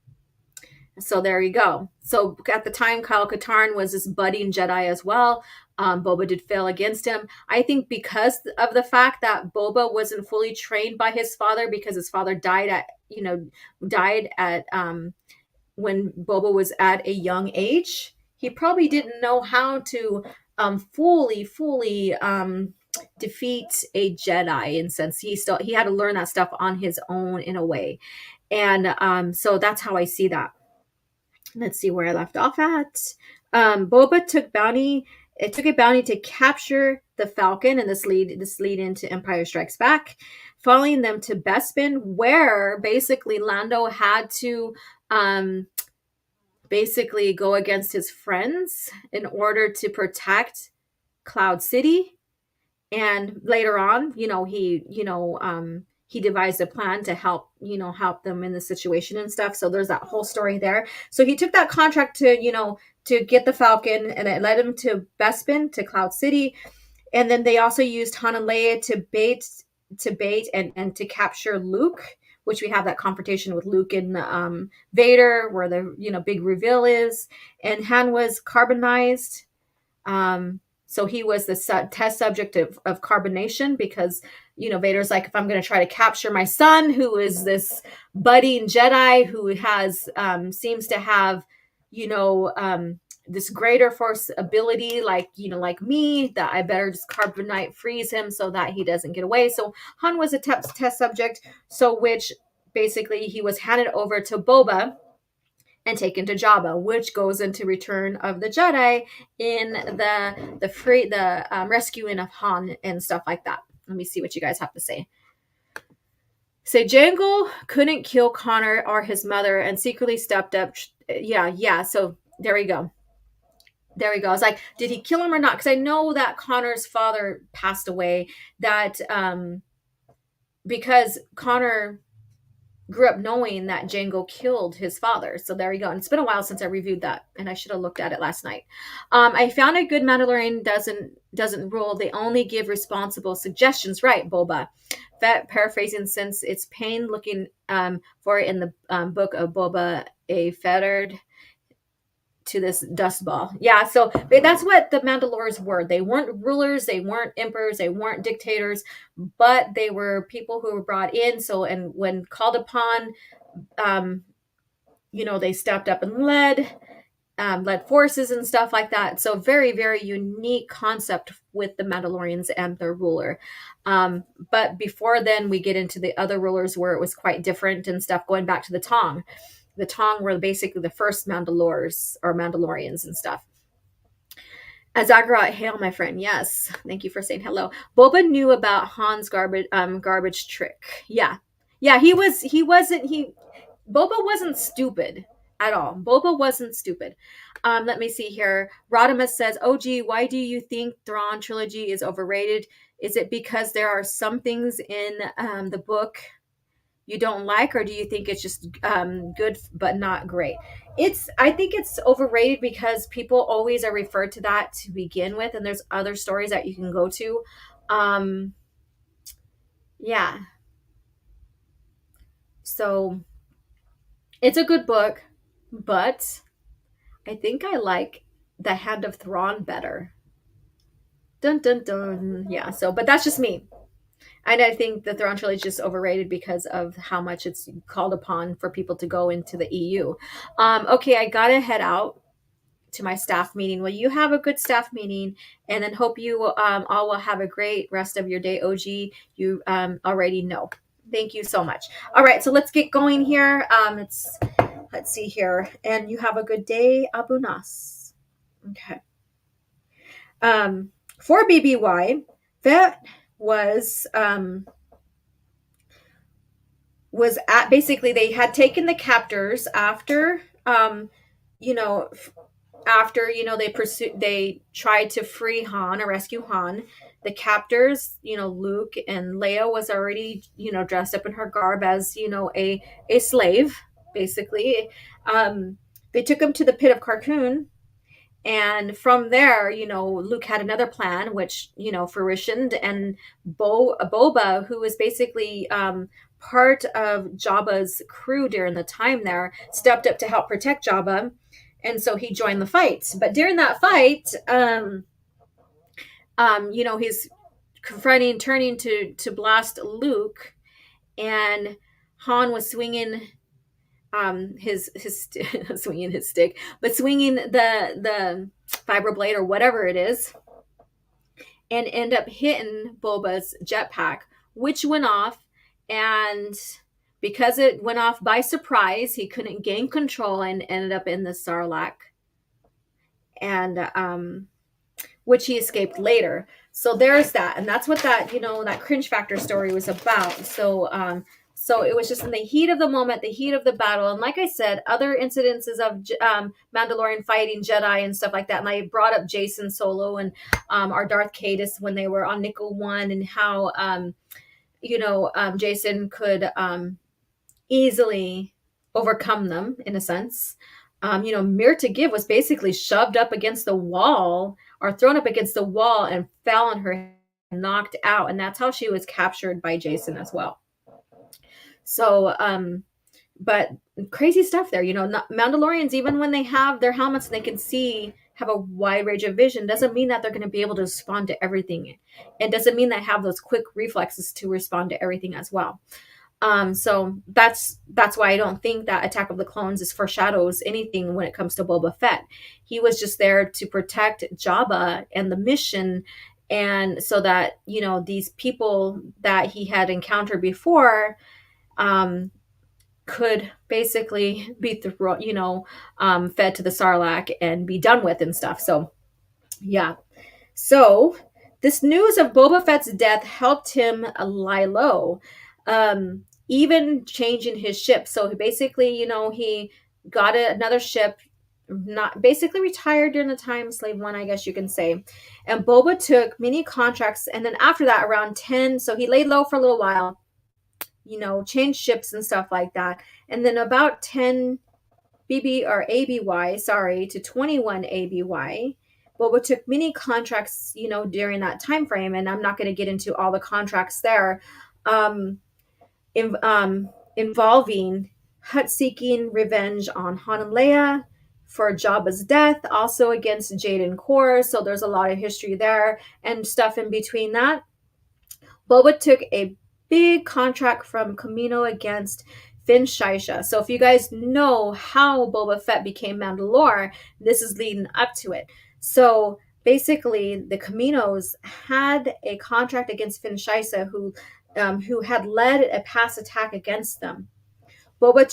So there you go. So at the time, Kyle Katarn was this budding Jedi as well. Boba did fail against him. I think because of the fact that Boba wasn't fully trained by his father, because his father died at when Boba was at a young age. He probably didn't know how to fully defeat a Jedi. And since he had to learn that stuff on his own in a way, and so that's how I see that. Let's see where I left off at. Boba took bounty. It took a bounty to capture the Falcon, and this lead into Empire Strikes Back, following them to Bespin, where basically Lando had to basically go against his friends in order to protect Cloud City. And later on, he devised a plan to help them in the situation and stuff. So there's that whole story there. So he took that contract to get the Falcon, and it led him to Bespin, to Cloud City. And then they also used Han and Leia to bait and to capture Luke, which we have that confrontation with Luke and Vader, where the big reveal is. And Han was carbonized. So he was the test subject of carbonation, because Vader's like, if I'm going to try to capture my son, who is this budding Jedi who has seems to have this greater force ability, like me, that I better just carbonite freeze him so that he doesn't get away. So Han was a test subject, so which basically he was handed over to Boba and taken to Jabba, which goes into Return of the Jedi in the rescuing of Han and stuff like that. Let me see what you guys have to say. Say Jango couldn't kill Connor or his mother and secretly stepped up. Yeah. So there we go. I was like, did he kill him or not? Because I know that Connor's father passed away. That because Connor grew up knowing that Jango killed his father. So there you go. And it's been a while since I reviewed that, and I should have looked at it last night. I found a good Mandalorian doesn't rule. They only give responsible suggestions. Right, Boba Fett, paraphrasing, since it's pain looking for it in the book of Boba a fettered to this dust ball. Yeah, so that's what the Mandalorians were. They weren't rulers, they weren't emperors, they weren't dictators, but they were people who were brought in. So, and when called upon, they stepped up and led forces and stuff like that. So very, very unique concept with the Mandalorians and their ruler. But before then, we get into the other rulers where it was quite different and stuff, going back to the Tong. The Tong were basically the first Mandalorians and stuff. Azagara, hail, my friend. Yes, thank you for saying hello. Boba knew about Han's garbage trick. Yeah. Boba wasn't stupid at all. Boba wasn't stupid. Let me see here. Rodimus says, OG, why do you think Thrawn trilogy is overrated? Is it because there are some things in the book you don't like, or do you think it's just good but not great? I think it's overrated because people always are referred to that to begin with, and there's other stories that you can go to. Yeah. So it's a good book, but I think I like The Hand of Thrawn better. Dun dun dun. Yeah, so but that's just me. And I think the Thrawn trilogy is just overrated because of how much it's called upon for people to go into the EU. Okay, I gotta head out to my staff meeting. Well, you have a good staff meeting, and then hope you all will have a great rest of your day. OG, you already know. Thank you so much. All right, so let's get going here. Let's see here, and you have a good day, Abu Nas. Okay. For BBY, that was at basically they had taken the captors after they tried to free Han or rescue Han. The captors, Luke and Leia was already dressed up in her garb as a slave basically. They took him to the pit of Carcoon. And from there, Luke had another plan, which, fruitioned. And Boba, who was basically part of Jabba's crew during the time there, stepped up to help protect Jabba, and so he joined the fight. But during that fight, he's confronting, turning to blast Luke, and Han was swinging his swinging his stick, but swinging the vibroblade or whatever it is, and end up hitting Boba's jetpack, which went off. And because it went off by surprise, he couldn't gain control and ended up in the Sarlacc, and which he escaped later. So there's that, and that's what that Cringe Factor story was about. So it was just in the heat of the moment, the heat of the battle, and like I said, other incidences of Mandalorian fighting Jedi and stuff like that. And I brought up Jason Solo and our Darth Caedus when they were on Nickel One, and how Jason could easily overcome them in a sense. Mir to Give was basically shoved up against the wall or thrown up against the wall and fell on her head, knocked out, and that's how she was captured by Jason as well. So, but crazy stuff there. Mandalorians, even when they have their helmets and they can have a wide range of vision, doesn't mean that they're going to be able to respond to everything. It doesn't mean they have those quick reflexes to respond to everything as well. So that's why I don't think that Attack of the Clones is foreshadows anything when it comes to Boba Fett. He was just there to protect Jabba and the mission, and so that these people that he had encountered before could basically be fed to the Sarlacc and be done with and stuff. So yeah. So this news of Boba Fett's death helped him lie low, even changing his ship. So he basically, he got another ship, not basically retired during the time Slave One, I guess you can say. And Boba took many contracts, and then after that, around 10, so he laid low for a little while, changed ships and stuff like that. And then about 10 BB or ABY, to 21 ABY, Boba took many contracts, during that time frame, and I'm not going to get into all the contracts there, involving Hutt seeking revenge on Han and Leia for Jabba's death, also against Jaden Korr. So there's a lot of history there and stuff in between that. Boba took a big contract from Kamino against Finn Shisha. So if you guys know how Boba Fett became Mandalore, this is leading up to it. So basically, the Kaminos had a contract against Finn Shisha, who had led a past attack against them. Boba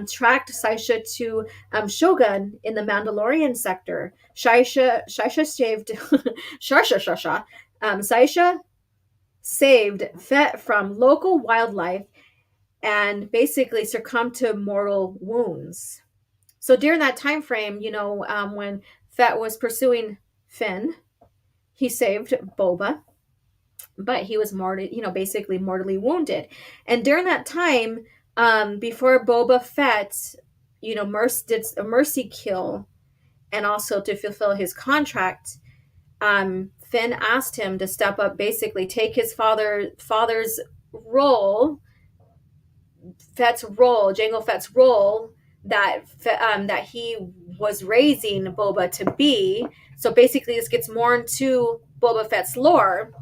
tracked Shisha to Shogun in the Mandalorian sector. Shisha saved Fett from local wildlife and basically succumbed to mortal wounds. So during that time frame, when Fett was pursuing Finn, he saved Boba, but he was basically mortally wounded. And during that time, before Boba Fett, did a mercy kill, and also to fulfill his contract, Finn asked him to step up, basically take his father's role, Jango Fett's role, that he was raising Boba to be. So basically, this gets more into Boba Fett's lore.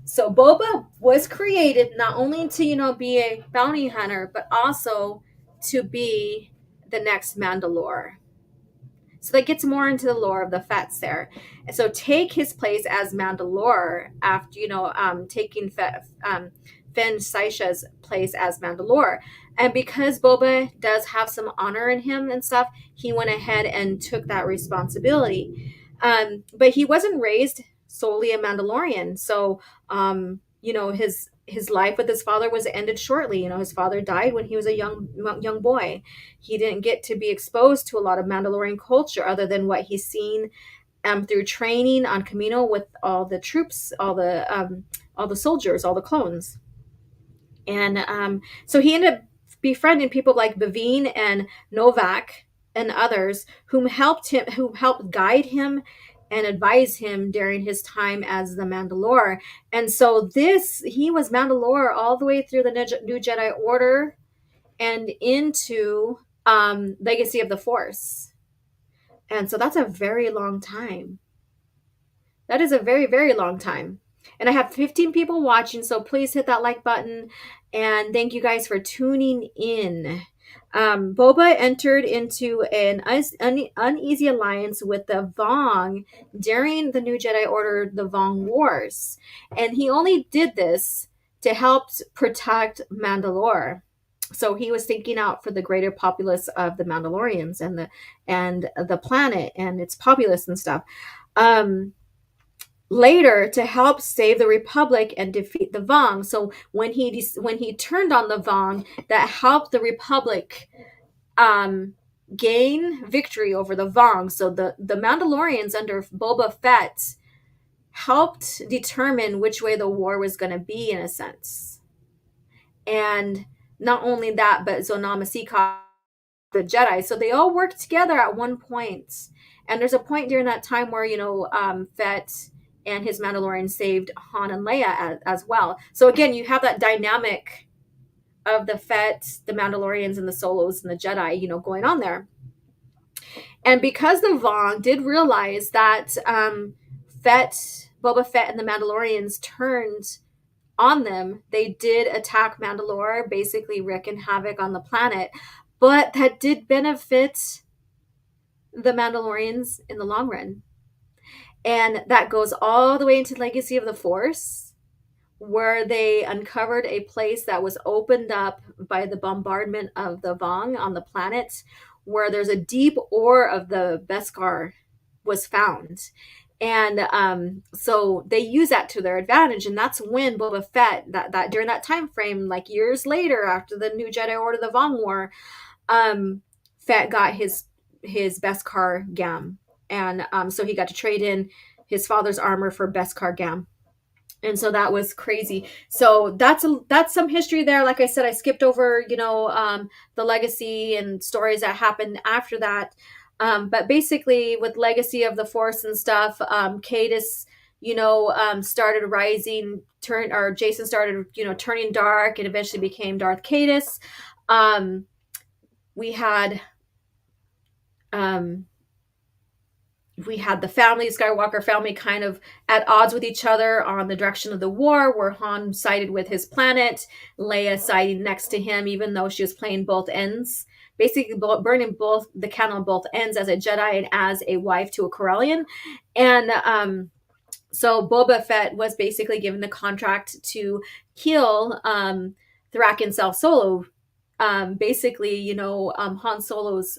So Boba was created not only to be a bounty hunter, but also to be the next Mandalore. So that gets more into the lore of the Fetts there. And so take his place as Mandalore after taking Finn Sisha's place as Mandalore. And because Boba does have some honor in him and stuff, he went ahead and took that responsibility. But he wasn't raised solely a Mandalorian. So, his life with his father was ended shortly. His father died when he was a young boy. He didn't get to be exposed to a lot of Mandalorian culture other than what he's seen through training on Kamino with all the troops, all the soldiers, all the clones. And so he ended up befriending people like Baveen and Novak and others who helped guide him and advise him during his time as the Mandalore. And so he was Mandalore all the way through the New Jedi Order and into Legacy of the Force. And so that's a very long time. That is a very, very long time. And I have 15 people watching, so please hit that like button. And thank you guys for tuning in. Boba entered into an uneasy alliance with the Vong during the New Jedi Order, the Vong Wars. And he only did this to help protect Mandalore. So he was thinking out for the greater populace of the Mandalorians and the planet and its populace and stuff. Later, to help save the Republic and defeat the Vong. So when he turned on the Vong, that helped the Republic gain victory over the Vong. So the Mandalorians under Boba Fett helped determine which way the war was going to be, in a sense. And not only that, but Zonama the Jedi. So they all worked together at one point. And there's a point during that time where, Fett and his Mandalorian saved Han and Leia as well. So again, you have that dynamic of the Fett, the Mandalorians, and the Solos and the Jedi, going on there. And because the Vong did realize that Boba Fett, and the Mandalorians turned on them, they did attack Mandalore, basically wreaking havoc on the planet. But that did benefit the Mandalorians in the long run. And that goes all the way into Legacy of the Force, where they uncovered a place that was opened up by the bombardment of the Vong on the planet, where there's a deep ore of the Beskar was found. And so they use that to their advantage. And that's when Boba Fett, that during that time frame, like years later after the New Jedi Order, the Vong War, Fett got his Beskar Gam. And so he got to trade in his father's armor for Beskar Gam. And so that was crazy. So that's some history there. Like I said, I skipped over, the legacy and stories that happened after that. But basically with Legacy of the Force and stuff, Cadus, started rising, Jason started, turning dark and eventually became Darth Cadus. We had the Skywalker family kind of at odds with each other on the direction of the war, where Han sided with his planet, Leia siding next to him, even though she was playing both ends, basically burning the candle on both ends as a Jedi and as a wife to a Corellian. And so Boba Fett was basically given the contract to kill Thraken Sal Solo. Basically, Han Solo's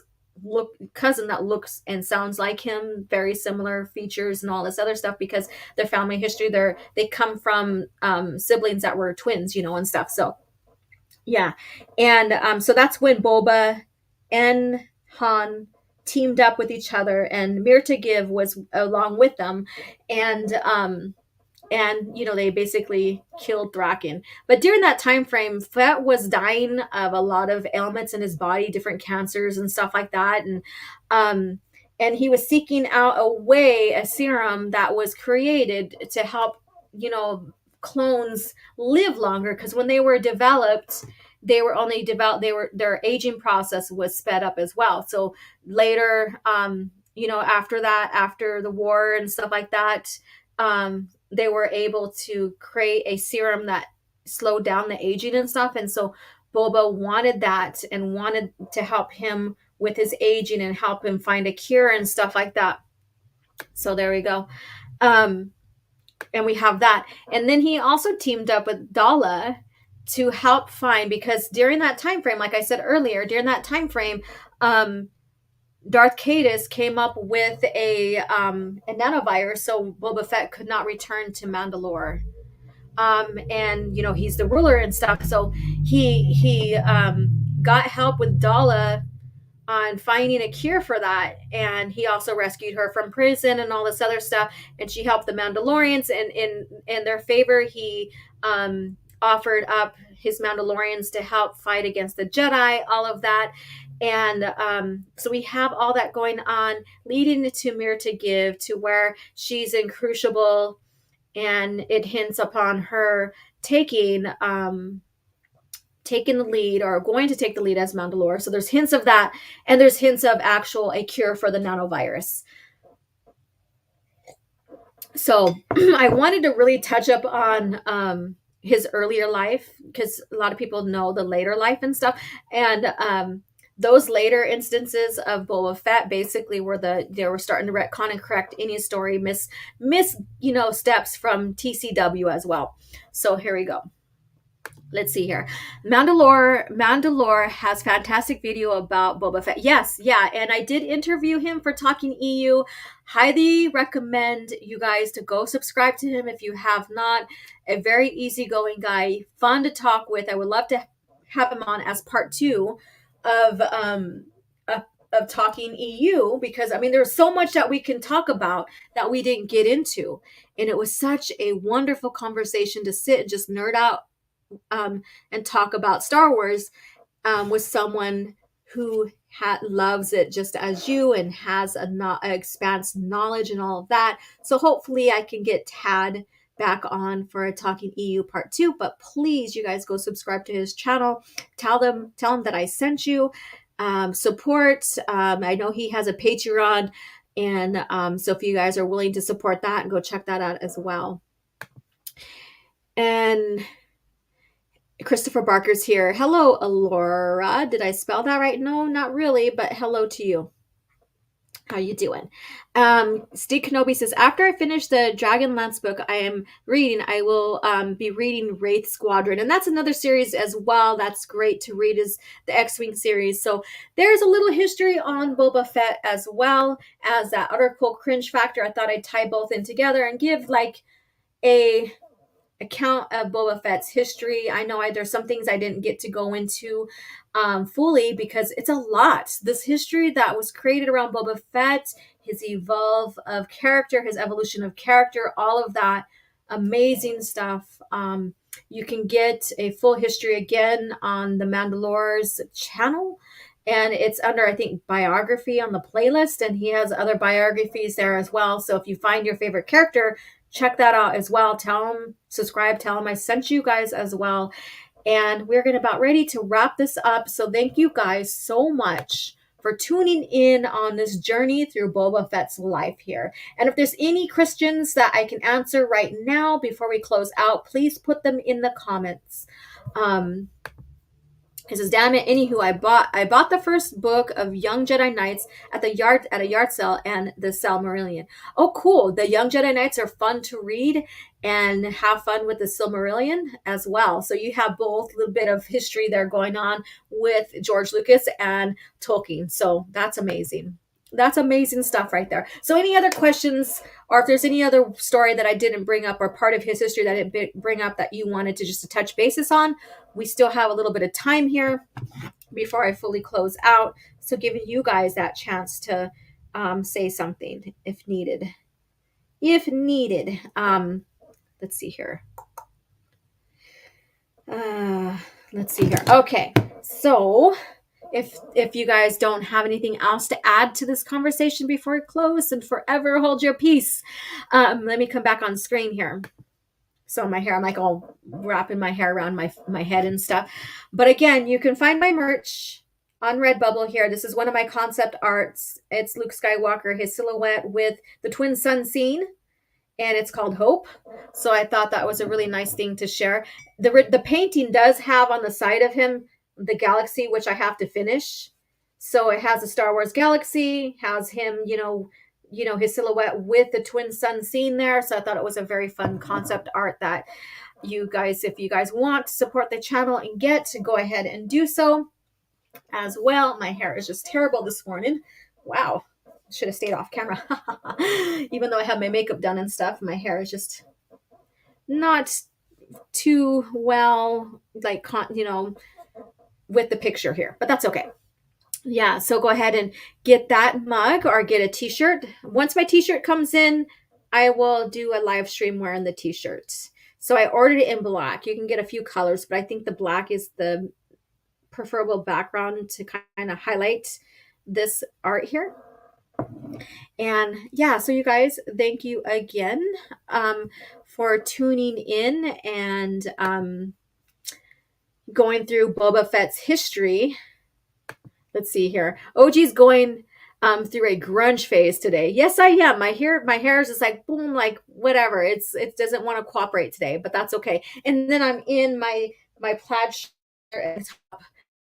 cousin that looks and sounds like him, very similar features and all this other stuff, because their family history, they come from siblings that were twins, and stuff. So yeah. And so that's when Boba and Han teamed up with each other, and Mirta Give was along with them, and they basically killed Thraken. But during that time frame, Fett was dying of a lot of ailments in his body, different cancers and stuff like that. And he was seeking out a serum that was created to help, clones live longer. Because when they were developed, their aging process was sped up as well. So later, after the war and stuff like that, they were able to create a serum that slowed down the aging and stuff. And so Boba wanted that and wanted to help him with his aging and help him find a cure and stuff like that. So there we go. And we have that. And then he also teamed up with Dala to help find, because during that time frame, like I said earlier, Darth Cadus came up with a nanovirus, so Boba Fett could not return to Mandalore. And he's the ruler and stuff, so he got help with Dala on finding a cure for that, and he also rescued her from prison and all this other stuff. And she helped the Mandalorians, and in their favor, he offered up his Mandalorians to help fight against the Jedi, all of that. And so we have all that going on, leading to Mirror to Give, to where she's in Crucible, and it hints upon her taking taking the lead, or going to take the lead as Mandalore. So there's hints of that, and there's hints of actual a cure for the nanovirus. So I wanted to really touch up on his earlier life, because a lot of people know the later life and stuff. And those later instances of Boba Fett basically were they were starting to retcon and correct any story miss steps from TCW as well. So here we go. Let's see here. Mandalore has fantastic video about Boba Fett. Yes, yeah, and I did interview him for Talking EU. Highly recommend you guys to go subscribe to him if you have not. A very easygoing guy, fun to talk with. I would love to have him on as part 2 of Talking EU, because I mean there's so much that we can talk about that we didn't get into, and it was such a wonderful conversation to sit and just nerd out and talk about Star Wars with someone who loves it just as you, and has a expansive knowledge and all of that. So hopefully I can get Tad back on for a Talking EU part 2. But please, you guys, go subscribe to his channel. Tell him that I sent you. Support. I know he has a Patreon, and so if you guys are willing to support that, go check that out as well. And Christopher Barker's here. Hello, Alora. Did I spell that right? No, not really, but hello to you. How you doing? Steve Kenobi says, after I finish the Dragonlance book I am reading, I will be reading Wraith Squadron. And that's another series as well. That's great to read, is the X-Wing series. So there's a little history on Boba Fett as well as that article, Cringe Factor. I thought I'd tie both in together and give like a account of Boba Fett's history. I know there's some things I didn't get to go into fully, because it's a lot. This history that was created around Boba Fett, his evolution of character, all of that amazing stuff. You can get a full history again on the Mandalore's channel, and it's under, I think, biography on the playlist, and he has other biographies there as well. So if you find your favorite character, check that out as well. Tell them, subscribe, tell them I sent you guys as well. And we're going to about ready to wrap this up. So thank you guys so much for tuning in on this journey through Boba Fett's life here. And if there's any questions that I can answer right now before we close out, please put them in the comments. It says, damn it, anywho, I bought the first book of Young Jedi Knights at a yard sale, and the Silmarillion. Oh, cool. The Young Jedi Knights are fun to read, and have fun with the Silmarillion as well. So you have both, a little bit of history there going on with George Lucas and Tolkien. So that's amazing. That's amazing stuff right there. So any other questions, or if there's any other story that I didn't bring up, or part of his history that I didn't bring up that you wanted to just touch basis on, we still have a little bit of time here before I fully close out. So giving you guys that chance to say something if needed. Let's see here. Okay. So if you guys don't have anything else to add to this conversation before we close, and forever hold your peace, let me come back on screen here. So my hair, I'm like all wrapping my hair around my head and stuff. But again, you can find my merch on Redbubble here. This is one of my concept arts. It's Luke Skywalker, his silhouette with the twin sun scene, and it's called Hope. So I thought that was a really nice thing to share. The painting does have on the side of him the galaxy, which I have to finish. So it has a Star Wars galaxy, has him, his silhouette with the twin sun scene there. So I thought it was a very fun concept art that you guys, if you guys want to support the channel and go ahead and do so as well. My hair is just terrible this morning. Wow. Should have stayed off camera. Even though I have my makeup done and stuff, my hair is just not too well, with the picture here, but that's okay. Yeah, so go ahead and get that mug or get a t-shirt. Once my t-shirt comes in, I will do a live stream wearing the t-shirts. So I ordered it in black. You can get a few colors, but I think the black is the preferable background to kind of highlight this art here. And yeah, so you guys, thank you again for tuning in and going through Boba Fett's history. Let's see here. OG's going through a grunge phase today. Yes, I am. My hair is just like boom, like whatever. It doesn't want to cooperate today, but that's okay. And then I'm in my plaid shirt and top.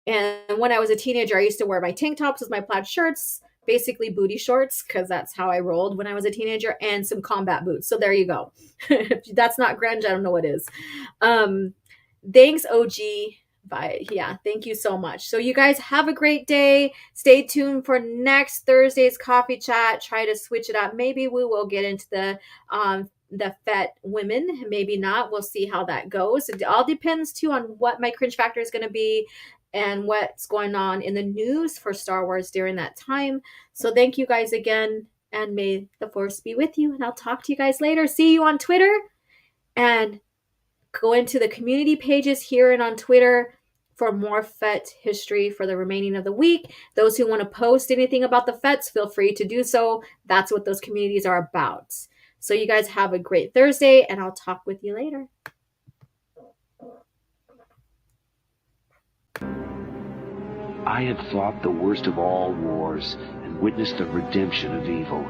And when I was a teenager, I used to wear my tank tops with my plaid shirts, basically booty shorts, because that's how I rolled when I was a teenager, and some combat boots. So there you go. If that's not grunge, I don't know what is. Thanks, OG. But yeah, thank you so much. So you guys have a great day. Stay tuned for next Thursday's coffee chat. Try to switch it up. Maybe we will get into the Fett women. Maybe not. We'll see how that goes. It all depends too on what my cringe factor is going to be and what's going on in the news for Star Wars during that time. So thank you guys again, and may the Force be with you. And I'll talk to you guys later. See you on Twitter, and go into the community pages here and on Twitter for more Fett history for the remaining of the week. Those who want to post anything about the Fetts, feel free to do so. That's what those communities are about. So you guys have a great Thursday, and I'll talk with you later. I had fought the worst of all wars and witnessed the redemption of evil.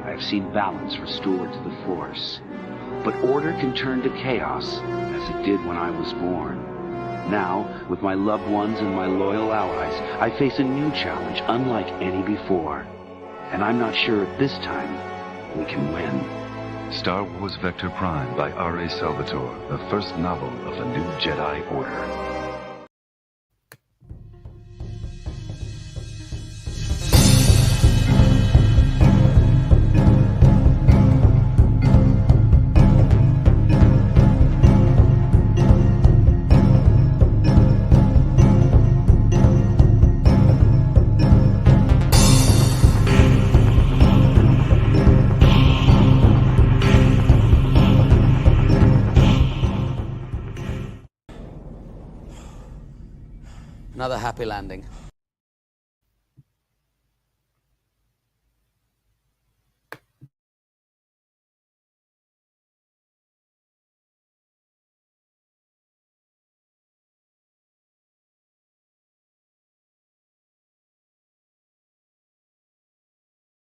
I have seen balance restored to the Force. But order can turn to chaos, as it did when I was born. Now, with my loved ones and my loyal allies, I face a new challenge unlike any before. And I'm not sure at this time we can win. Star Wars Vector Prime by R.A. Salvatore, the first novel of the new Jedi Order. Another happy landing.